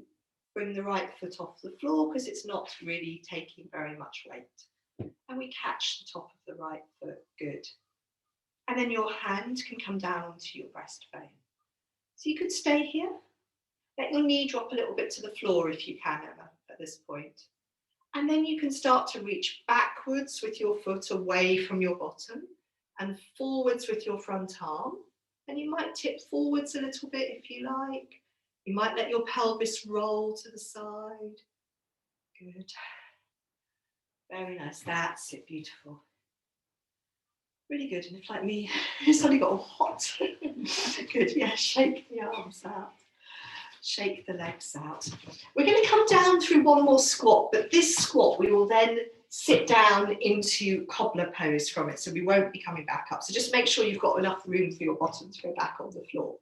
bring the right foot off the floor because it's not really taking very much weight. And we catch the top of the right foot. Good. And then your hand can come down onto your breastbone. So you could stay here. Let your knee drop a little bit to the floor if you can, Emma, at this point. And then you can start to reach backwards with your foot away from your bottom and forwards with your front arm. And you might tip forwards a little bit if you like. You might let your pelvis roll to the side. Good. Very nice. That's it. Beautiful. Really good. And if, like me, it's suddenly got all hot. Good. Yeah, shake the arms out. Shake the legs out. We're going to come down through one more squat, but this squat we will then sit down into cobbler pose from it, so we won't be coming back up. So just make sure you've got enough room for your bottom to go back on the floor.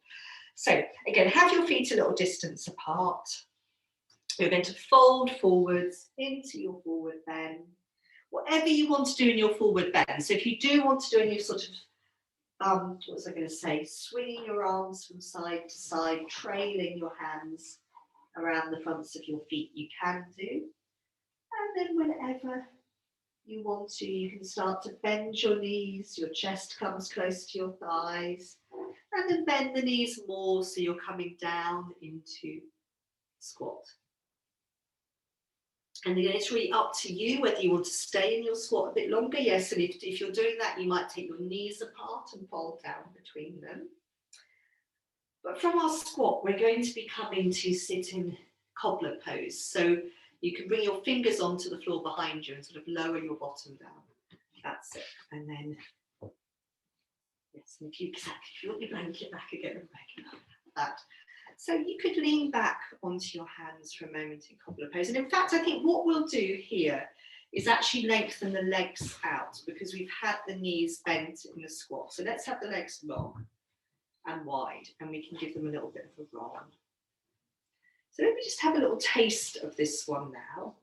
So again, have your feet a little distance apart. You're going to fold forwards into your forward bend. Whatever you want to do in your forward bend. So if you do want to do any sort of what was I going to say? Swinging your arms from side to side, trailing your hands around the fronts of your feet, you can do. And then whenever you want to, you can start to bend your knees, your chest comes close to your thighs, and then bend the knees more so you're coming down into squat. And again, it's really up to you whether you want to stay in your squat a bit longer. Yes, and if you're doing that, you might take your knees apart and fold down between them. But from our squat, we're going to be coming to sit in cobbler pose. So you can bring your fingers onto the floor behind you and sort of lower your bottom down. That's it. And then, yes, and if you want your blanket back again, like that. So you could lean back onto your hands for a moment in cobbler pose. And in fact, I think what we'll do here is actually lengthen the legs out because we've had the knees bent in the squat. So let's have the legs long and wide, and we can give them a little bit of a roll. So let me just have a little taste of this one now.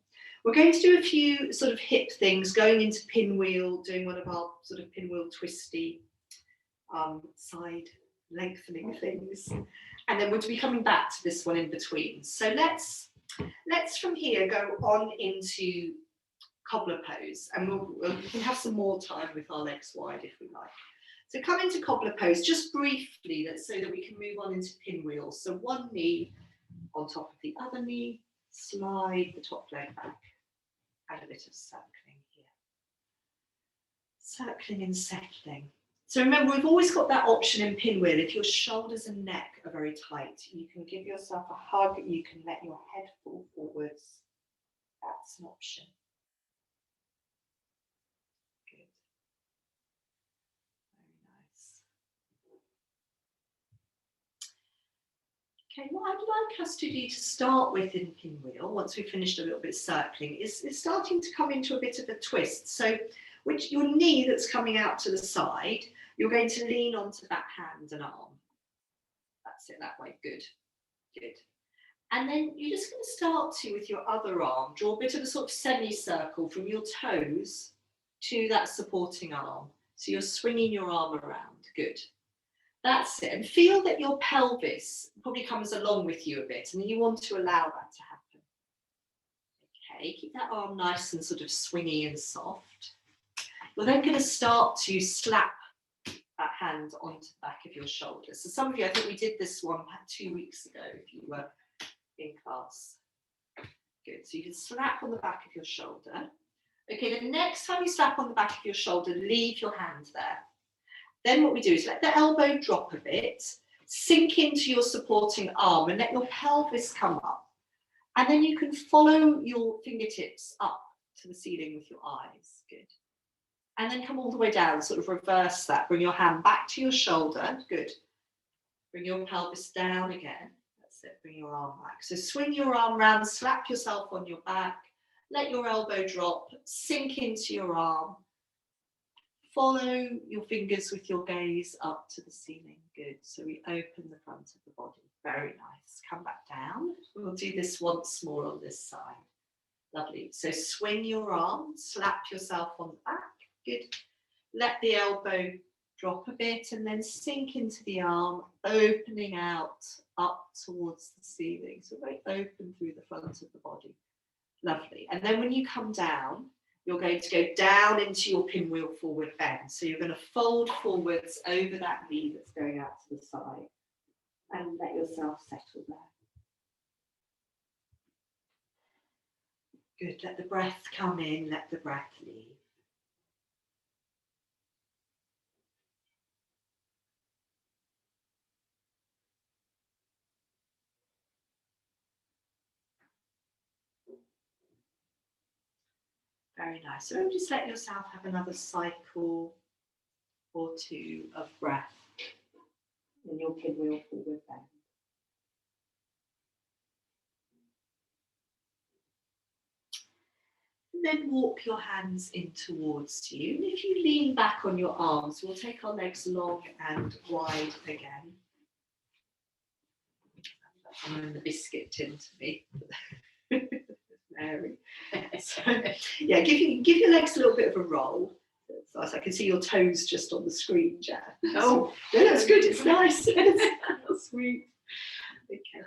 We're going to do a few sort of hip things, going into pinwheel, doing one of our sort of pinwheel twisty side lengthening things. And then we'll be coming back to this one in between. So let's from here go on into cobbler pose, and we can have some more time with our legs wide if we like. So come into cobbler pose just briefly, so that we can move on into pinwheel. So one knee on top of the other knee, slide the top leg back, add a bit of circling here. Circling and settling. So remember, we've always got that option in pinwheel. If your shoulders and neck are very tight, you can give yourself a hug, you can let your head fall forwards. That's an option. Good. Very nice. Okay, what I'd like us to do to start with in pinwheel, once we've finished a little bit circling, is starting to come into a bit of a twist. So which your knee that's coming out to the side, you're going to lean onto that hand and arm. That's it, that way, good, good. And then you're just going to start to, with your other arm, draw a bit of a sort of semicircle from your toes to that supporting arm. So you're swinging your arm around, good. That's it, and feel that your pelvis probably comes along with you a bit, and you want to allow that to happen. Okay, keep that arm nice and sort of swingy and soft. We're then going to start to slap that hand onto the back of your shoulder. So some of you, I think we did this one 2 weeks ago if you were in class. Good, so you can slap on the back of your shoulder. Okay, the next time you slap on the back of your shoulder, leave your hand there. Then what we do is let the elbow drop a bit, sink into your supporting arm and let your pelvis come up. And then you can follow your fingertips up to the ceiling with your eyes. Good. And then come all the way down, sort of reverse that. Bring your hand back to your shoulder. Good. Bring your pelvis down again. That's it. Bring your arm back. So swing your arm round, slap yourself on your back. Let your elbow drop, sink into your arm. Follow your fingers with your gaze up to the ceiling. Good. So we open the front of the body. Very nice. Come back down. We'll do this once more on this side. Lovely. So swing your arm, slap yourself on the back. Good. Let the elbow drop a bit and then sink into the arm, opening out up towards the ceiling. So very open through the front of the body. Lovely. And then when you come down, you're going to go down into your pinwheel forward bend. So you're going to fold forwards over that knee that's going out to the side and let yourself settle there. Good. Let the breath come in, let the breath leave. Very nice. So just let yourself have another cycle or two of breath in your pinwheel forward bend. And then walk your hands in towards you. And if you lean back on your arms, we'll take our legs long and wide again. I'm the biscuit tin to me. Mary. So, yeah, give your legs a little bit of a roll. So I can see your toes just on the screen, Jan. Oh, yeah, that's good. It's nice. That's sweet. Okay.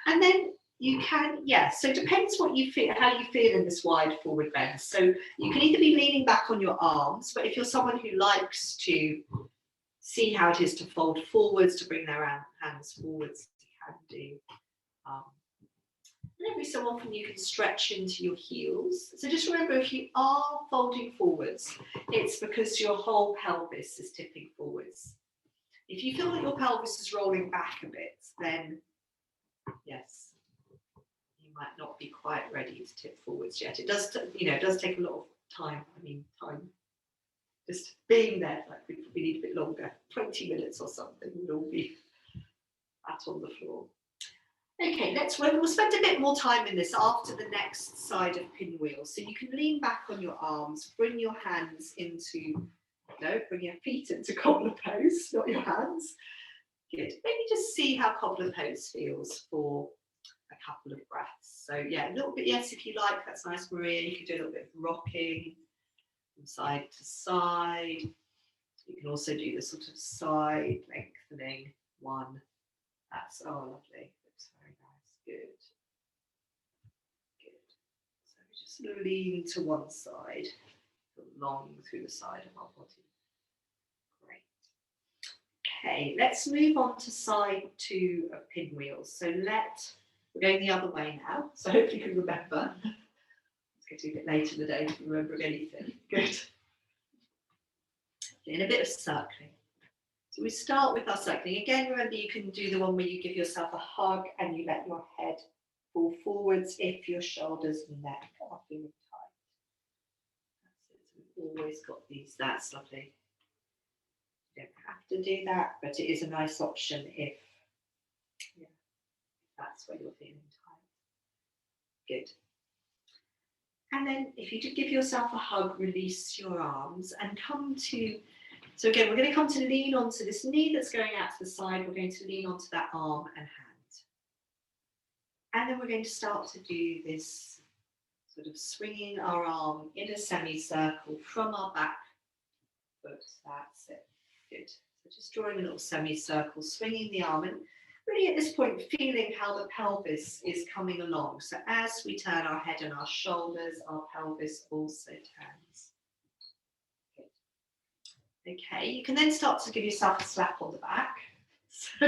And then you can, so it depends what you feel, how you feel in this wide forward bend. So you can either be leaning back on your arms, but if you're someone who likes to see how it is to fold forwards, to bring their hands forwards, you can do. And every so often you can stretch into your heels. So just remember, if you are folding forwards, it's because your whole pelvis is tipping forwards. If you feel that your pelvis is rolling back a bit, then yes, you might not be quite ready to tip forwards yet. It does, it does take a lot of time. Time just being there, like we need a bit longer, 20 minutes or something, we'll all be flat on the floor. Okay, we'll spend a bit more time in this after the next side of pinwheel. So you can lean back on your arms, bring your hands bring your feet into cobbler pose, not your hands. Good. Maybe just see how cobbler pose feels for a couple of breaths. So yeah, a little bit, yes, if you like, that's nice, Maria. You can do a little bit of rocking from side to side. You can also do the sort of side lengthening one. That's lovely. Very nice. Good. Good. So just lean to one side, long through the side of our body. Great. Okay, let's move on to side 2 of pinwheels. So we're going the other way now. So hopefully you can remember. It's getting a bit late in the day to remember anything. Good. In a bit of circling. So we start with our cycling. Again, remember you can do the one where you give yourself a hug and you let your head fall forwards if your shoulders and neck are feeling tight. That's it. So we've always got these. That's lovely. You don't have to do that, but it is a nice option if that's where you're feeling tight. Good. And then if you just give yourself a hug, release your arms and come to. So again, we're going to come to lean onto this knee that's going out to the side. We're going to lean onto that arm and hand. And then we're going to start to do this sort of swinging our arm in a semicircle from our back foot. That's it. Good. So just drawing a little semicircle, swinging the arm, and really at this point feeling how the pelvis is coming along. So as we turn our head and our shoulders, our pelvis also turns. Okay, you can then start to give yourself a slap on the back. So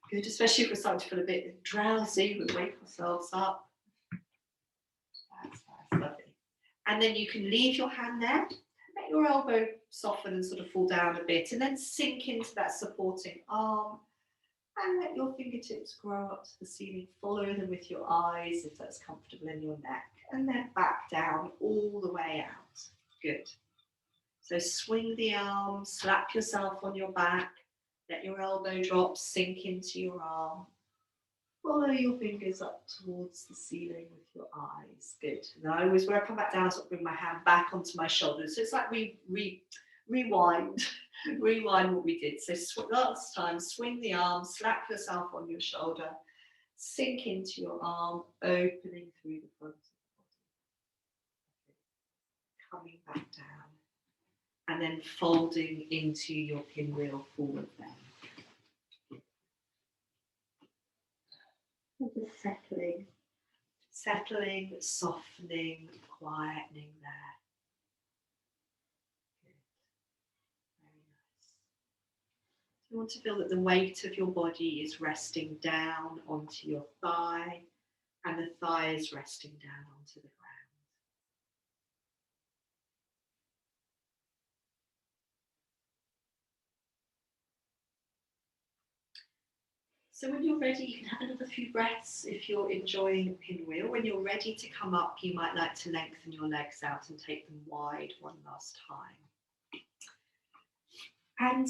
good, especially if we're starting to feel a bit drowsy, we wake ourselves up. That's nice, lovely. And then you can leave your hand there. let your elbow soften and sort of fall down a bit, and then sink into that supporting arm. And let your fingertips grow up to the ceiling. Follow them with your eyes if that's comfortable in your neck. And then back down all the way out. Good. So swing the arm, slap yourself on your back. Let your elbow drop, sink into your arm. Follow your fingers up towards the ceiling with your eyes. Good. And I always, when I come back down, I sort of bring my hand back onto my shoulders. So it's like rewind. Rewind what we did. So last time, swing the arm, slap yourself on your shoulder, sink into your arm, opening through the front of the body. Coming back down, and then folding into your pinwheel forward then. And just settling, softening, quietening there. You want to feel that the weight of your body is resting down onto your thigh, and the thigh is resting down onto the ground. So when you're ready, you can have another few breaths if you're enjoying pinwheel. When you're ready to come up, you might like to lengthen your legs out and take them wide one last time. And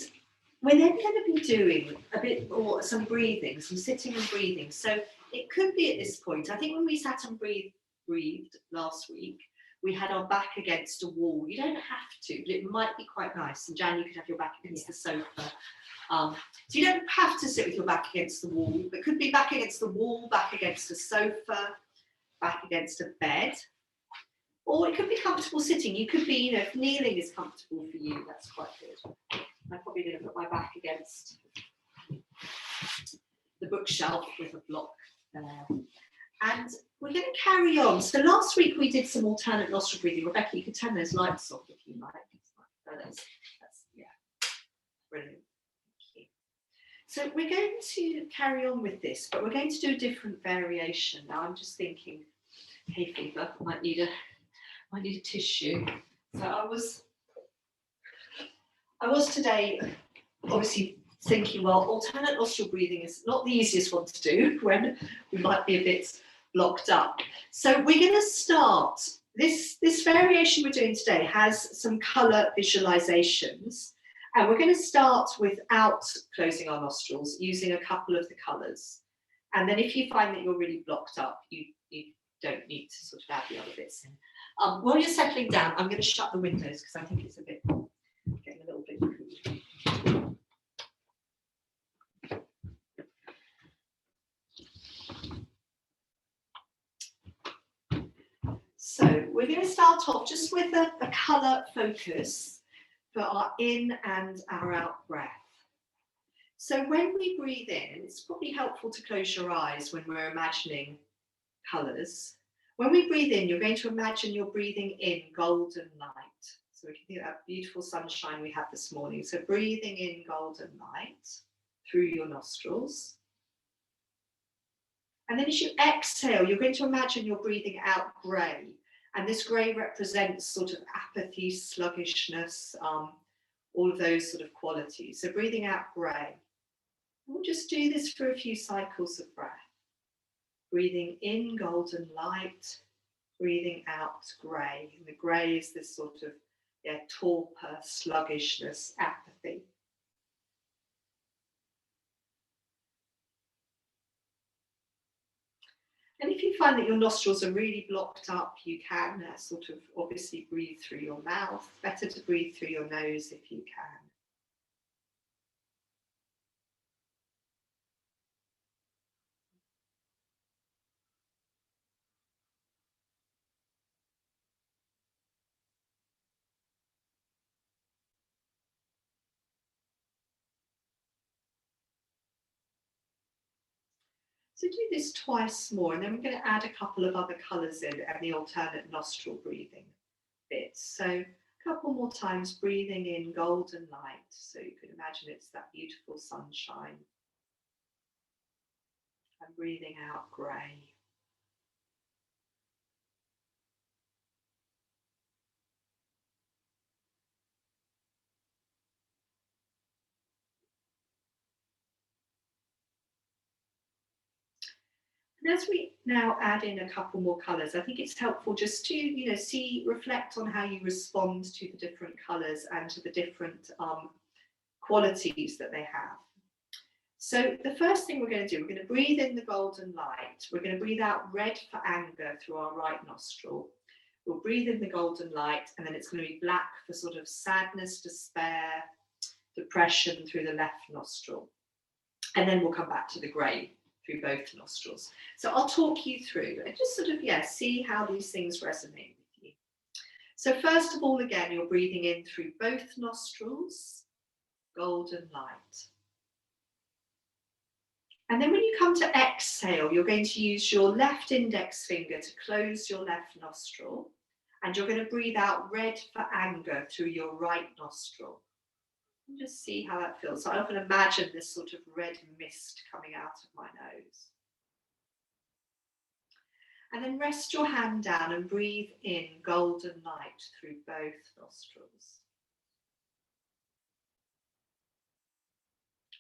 we're then going to be doing a bit more, some breathing, some sitting and breathing. So it could be at this point, I think when we sat and breathed last week, we had our back against a wall. You don't have to, but it might be quite nice. And Jan, you could have your back against the sofa. So you don't have to sit with your back against the wall. It could be back against the wall, back against a sofa, back against a bed. Or it could be comfortable sitting. You could be, if kneeling is comfortable for you, that's quite good. I'm probably going to put my back against the bookshelf with a block there. And we're going to carry on. So last week we did some alternate nostril breathing. Rebecca, you can turn those lights off if you like. That's yeah, brilliant. Thank you. So we're going to carry on with this, but we're going to do a different variation. Now I'm just thinking, hay fever, might need a tissue. So I was today obviously thinking, well, alternate nostril breathing is not the easiest one to do when we might be a bit blocked up. So we're going to start, this variation we're doing today has some colour visualizations, and we're going to start without closing our nostrils, using a couple of the colours. And then if you find that you're really blocked up, you don't need to sort of add the other bits in. While you're settling down, I'm going to shut the windows because I think it's getting a little bit cool. So we're going to start off just with a colour focus for our in and our out breath. So when we breathe in, it's probably helpful to close your eyes when we're imagining colours. When we breathe in, you're going to imagine you're breathing in golden light. So we can think of that beautiful sunshine we had this morning. So breathing in golden light through your nostrils. And then as you exhale, you're going to imagine you're breathing out grey. And this grey represents sort of apathy, sluggishness, all of those sort of qualities. So breathing out grey. We'll just do this for a few cycles of breath. Breathing in golden light, breathing out grey. And the grey is this sort of torpor, sluggishness, apathy. And if you find that your nostrils are really blocked up, you can sort of obviously breathe through your mouth. Better to breathe through your nose if you can. So do this twice more, and then we're going to add a couple of other colours in and the alternate nostril breathing bits. So a couple more times, breathing in golden light. So you can imagine it's that beautiful sunshine. And breathing out grey. As we now add in a couple more colours, I think it's helpful just to, you know, reflect on how you respond to the different colours and to the different qualities that they have. So the first thing we're going to do, we're going to breathe in the golden light. We're going to breathe out red for anger through our right nostril. We'll breathe in the golden light, and then it's going to be black for sort of sadness, despair, depression through the left nostril. And then we'll come back to the grey through both nostrils. So I'll talk you through and just sort of, see how these things resonate with you. So first of all, again, you're breathing in through both nostrils, golden light. And then when you come to exhale, you're going to use your left index finger to close your left nostril, and you're going to breathe out red for anger through your right nostril. And just see how that feels. So I often imagine this sort of red mist coming out of my nose. And then rest your hand down and breathe in golden light through both nostrils.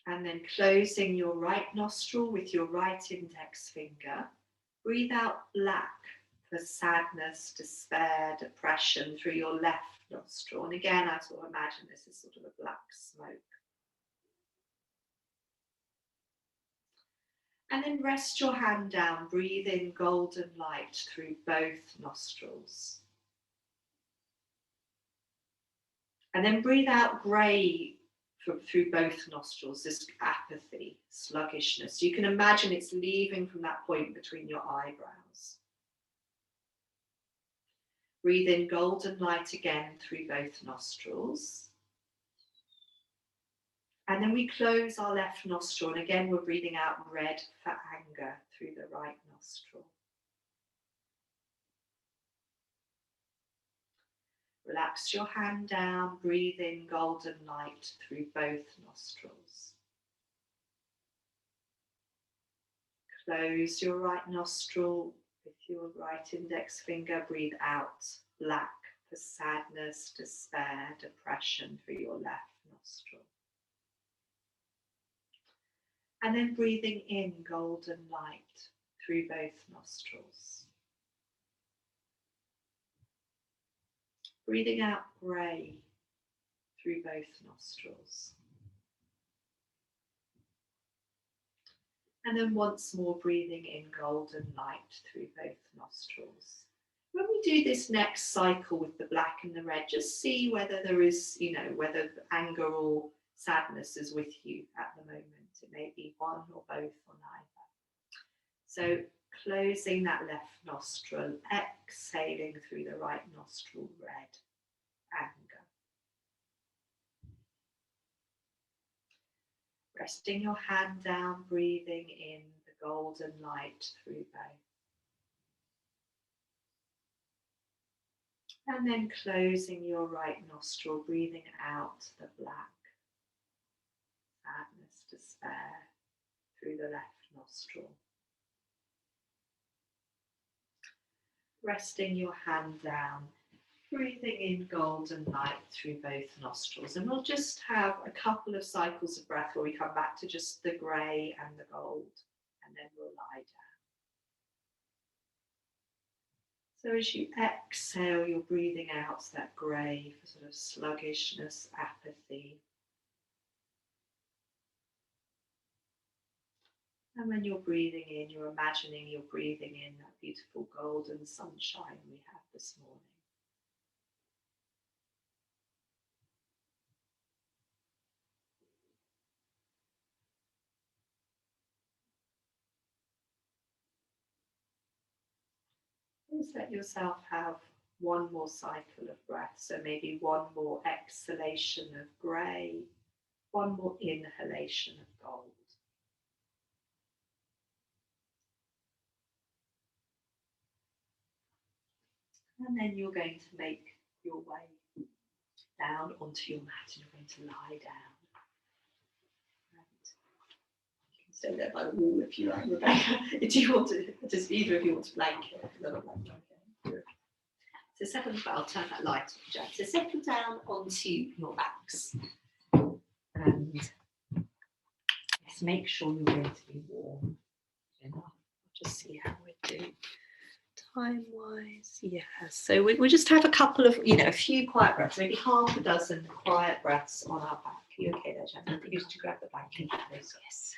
And then closing your right nostril with your right index finger, breathe out black for sadness, despair, depression through your left nostril. And again, I sort of imagine this is sort of a black smoke. And then rest your hand down, breathe in golden light through both nostrils. And then breathe out grey through both nostrils, this apathy, sluggishness. You can imagine it's leaving from that point between your eyebrows. Breathe in golden light again through both nostrils. And then we close our left nostril, and again we're breathing out red for anger through the right nostril. Relax your hand down, breathe in golden light through both nostrils. Close your right nostril with your right index finger, breathe out black for sadness, despair, depression through your left nostril. And then breathing in golden light through both nostrils. Breathing out grey through both nostrils. And then once more breathing in golden light through both nostrils. When we do this next cycle with the black and the red, just see whether there is, whether anger or sadness is with you at the moment. It may be one or both or neither. So closing that left nostril, exhaling through the right nostril, red, anger. Resting your hand down, breathing in the golden light through both. And then closing your right nostril, breathing out the black, sadness, despair through the left nostril. Resting your hand down, breathing in golden light through both nostrils. And we'll just have a couple of cycles of breath where we come back to just the grey and the gold, and then we'll lie down. So as you exhale, you're breathing out that grey for sort of sluggishness, apathy. And when you're breathing in, you're imagining you're breathing in that beautiful golden sunshine we had this morning. Just let yourself have one more cycle of breath. So maybe one more exhalation of grey, one more inhalation of gold. And then you're going to make your way down onto your mat, and you're going to lie down. And you can stay there by the wall if you like, Rebecca. Do you want to, does either of you want to blanket? Okay. So settle, I'll turn that light on, Jack. So settle down onto your backs. And yes, make sure you're going to be warm enough. Just see time-wise, yeah. So we'll just have a couple of, a few quiet breaths, maybe half a dozen quiet breaths on our back. Are you okay there, Jen? I think you to grab the blanket. Yes.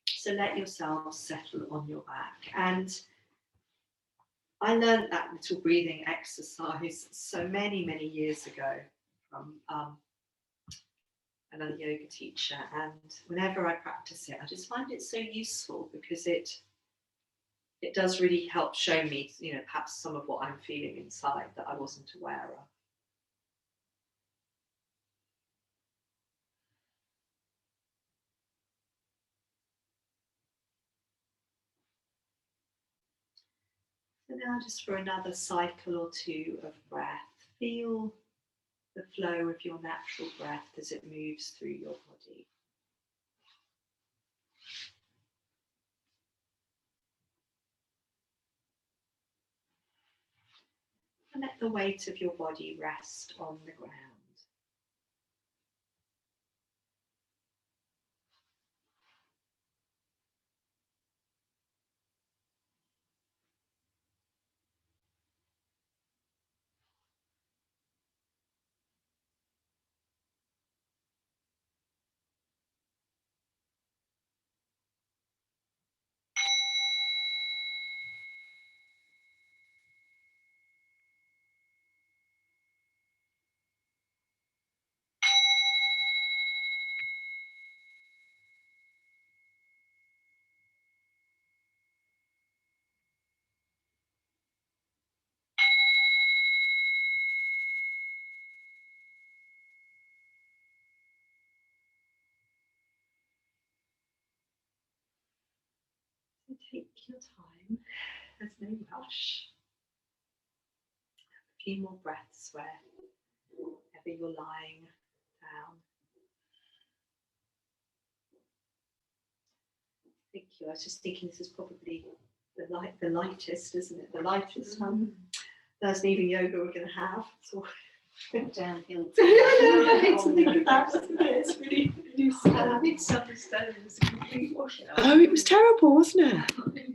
So let yourself settle on your back. And I learned that little breathing exercise so many, many years ago from another yoga teacher, and whenever I practice it, I just find it so useful because it does really help show me, perhaps some of what I'm feeling inside that I wasn't aware of. So now just for another cycle or two of breath, feel the flow of your natural breath as it moves through your body. And let the weight of your body rest on the ground. So take your time, there's no rush. A few more breaths wherever you're lying down. Thank you. I was just thinking this is probably the lightest, isn't it? The lightest Thursday evening yoga we're going to have. So downhill. I hate to think of that, isn't it? It's really I think some said it was a complete washout. Oh, it was terrible, wasn't it?